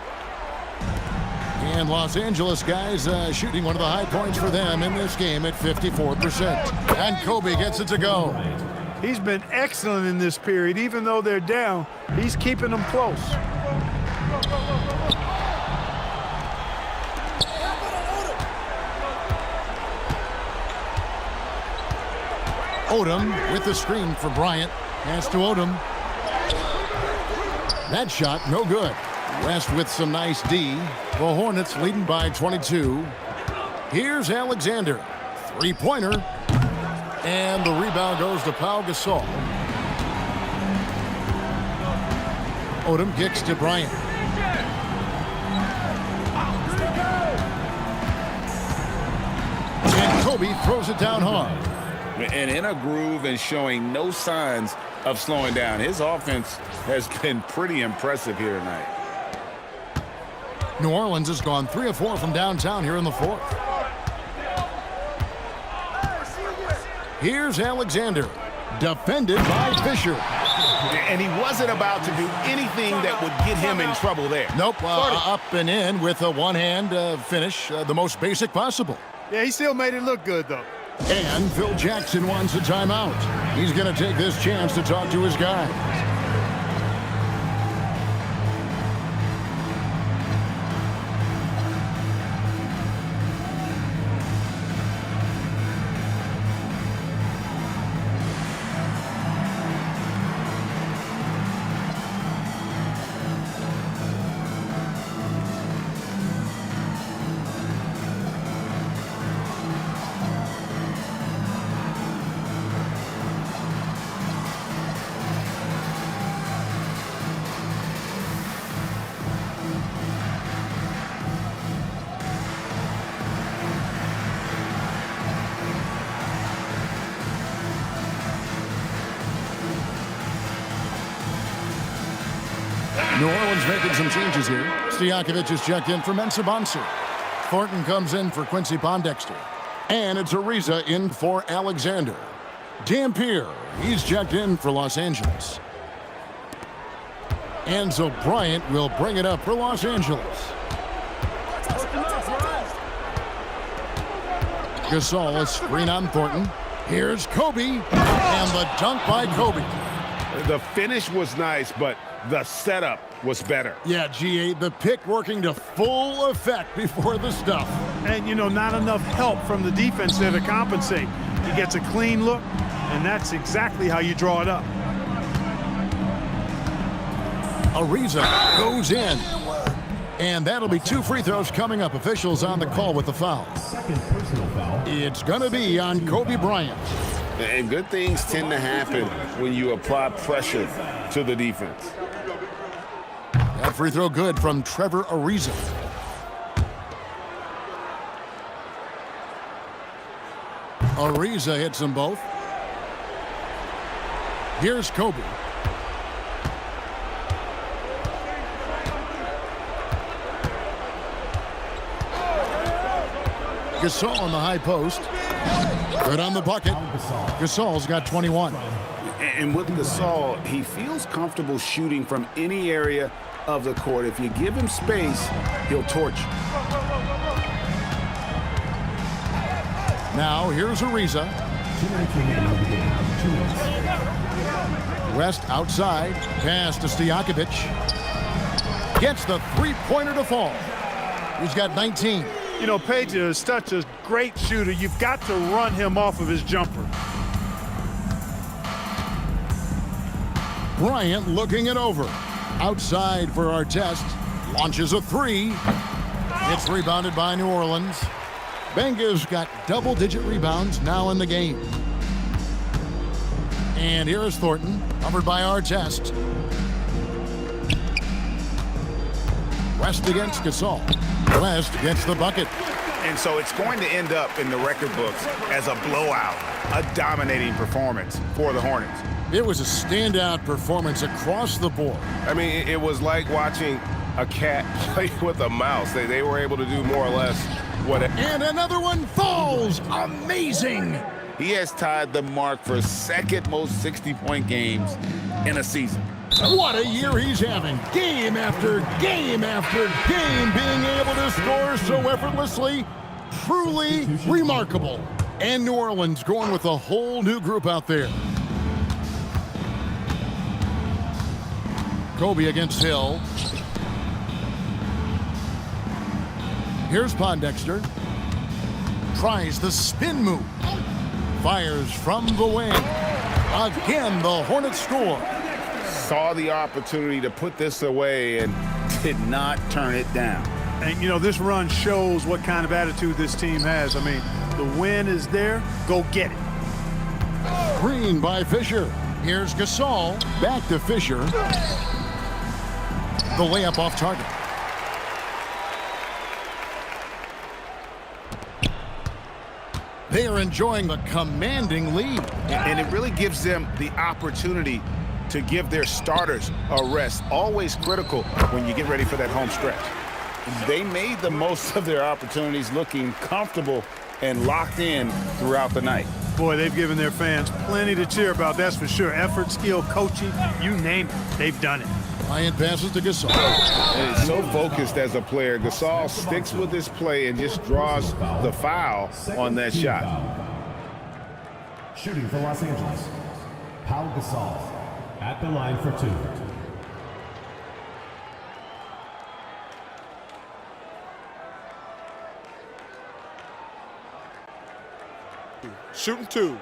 S1: And Los Angeles guys shooting one of the high points for them in this game at 54%. And Kobe gets it to go.
S2: He's been excellent in this period. Even though they're down, he's keeping them close.
S1: Odom with the screen for Bryant. Pass to Odom. That shot, no good. West with some nice D. The Hornets leading by 22. Here's Alexander. Three-pointer. And the rebound goes to Pau Gasol. Odom kicks to Bryant. And Kobe throws it down hard.
S5: And in a groove and showing no signs of slowing down. His offense has been pretty impressive here tonight.
S1: New Orleans has gone 3 of 4 from downtown here in the fourth. Here's Alexander, defended by Fisher.
S4: And he wasn't about to do anything that would get him in trouble there.
S1: Nope, up and in with a one-hand finish, the most basic possible.
S2: Yeah, he still made it look good, though.
S1: And Phil Jackson wants a timeout. He's going to take this chance to talk to his guys. New Orleans making some changes here. Stojakovic is checked in for Mensa Bonser. Thornton comes in for Quincy Pondexter. And it's Ariza in for Alexander. Dampier, he's checked in for Los Angeles. And so Bryant will bring it up for Los Angeles. Gasol, a screen on Thornton. Here's Kobe. And the dunk by Kobe.
S4: The finish was nice, but the setup was better.
S1: Yeah, G8, the pick working to full effect before the stuff.
S2: And, you know, not enough help from the defense there to compensate. He gets a clean look, and that's exactly how you draw it up.
S1: Ariza goes in. And that'll be 2 free throws coming up. Officials on the call with the foul.
S6: Second personal foul.
S1: It's going to be on Kobe Bryant.
S5: And good things tend to happen when you apply pressure to the defense.
S1: That free throw good from Trevor Ariza. Ariza hits them both. Here's Kobe. Gasol on the high post. Good on the bucket. Gasol's got 21.
S5: And with Gasol, he feels comfortable shooting from any area of the court. If you give him space, he'll torch you.
S1: Now here's Ariza.
S6: 2 minutes remaining in the game. 2 minutes.
S1: West outside. Pass to Stojakovic. Gets the three-pointer to fall. He's got 19.
S2: You know, Page is such a great shooter. You've got to run him off of his jumper.
S1: Bryant looking it over. Outside for Artest. Launches a three. It's rebounded by New Orleans. Benga's got double-digit rebounds now in the game. And here's Thornton, covered by Artest. West against Gasol. West gets the bucket.
S4: And so it's going to end up in the record books as a blowout, a dominating performance for the Hornets.
S1: It was a standout performance across the board.
S8: I mean, it was like watching a cat play with a mouse. They were able to do more or less whatever.
S1: And another one falls. Amazing.
S5: He has tied the mark for second most 60-point games in a season.
S1: What a year he's having. Game after game after game, being able to score so effortlessly. Truly remarkable. And New Orleans going with a whole new group out there. Kobe against Hill. Here's Pondexter. Tries the spin move. fires from the wing. Again, the Hornets score.
S5: Saw the opportunity to put this away and did not turn it down.
S2: And, you know, this run shows what kind of attitude this team has. I mean, the win is there. Go get it.
S1: Green by Fisher. Here's Gasol. Back to Fisher. The layup off target. They are enjoying a commanding lead.
S5: And it really gives them the opportunity to give their starters a rest. Always critical when you get ready for that home stretch. They made the most of their opportunities, looking comfortable and locked in throughout the night.
S2: Boy, they've given their fans plenty to cheer about, that's for sure. Effort, skill, coaching, you name it, they've done it.
S1: Ryan passes to Gasol.
S5: And he's so focused as a player. Gasol sticks with his play and just draws the foul on that shot.
S6: Shooting for Los Angeles, Pau Gasol at the line for 2.
S7: Shooting 2.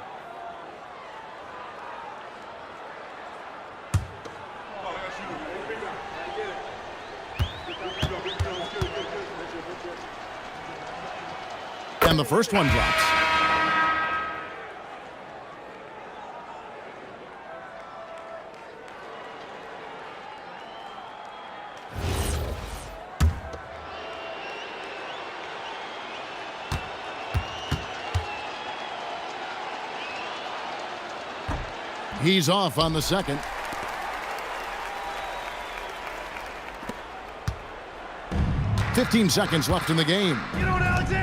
S1: And the first one drops. He's off on the second. "15 seconds left in the game.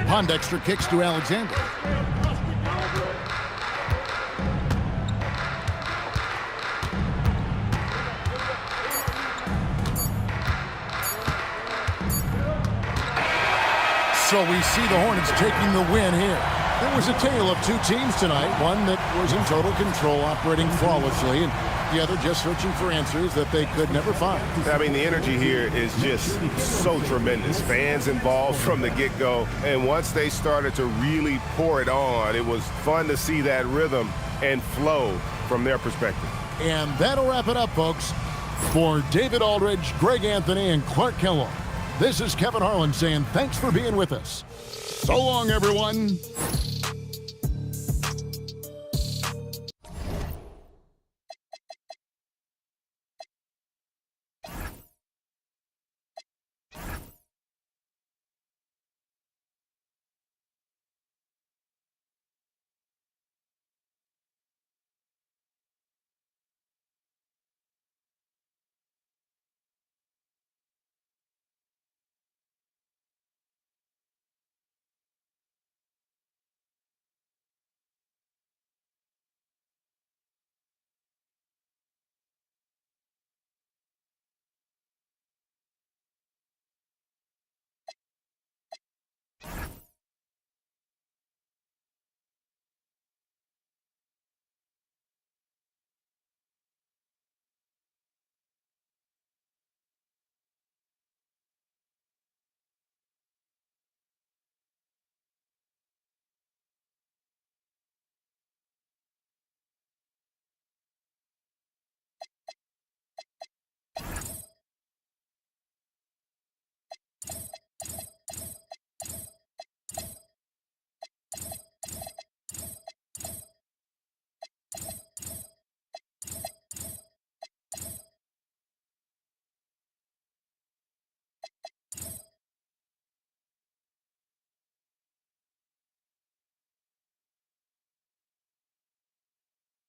S1: Pondexter kicks to Alexander. So we see the Hornets taking the win here. There was a tale of two teams tonight, one that was in total control, operating flawlessly, and the other just searching for answers that they could never find.
S8: I mean, the energy here is just so tremendous. Fans involved from the get-go, and once they started to really pour it on, it was fun to see that rhythm and flow from their perspective.
S1: And that'll wrap it up, folks. For David Aldridge, Greg Anthony, and Clark Kellogg, this is Kevin Harlan saying thanks for being with us. So long, everyone.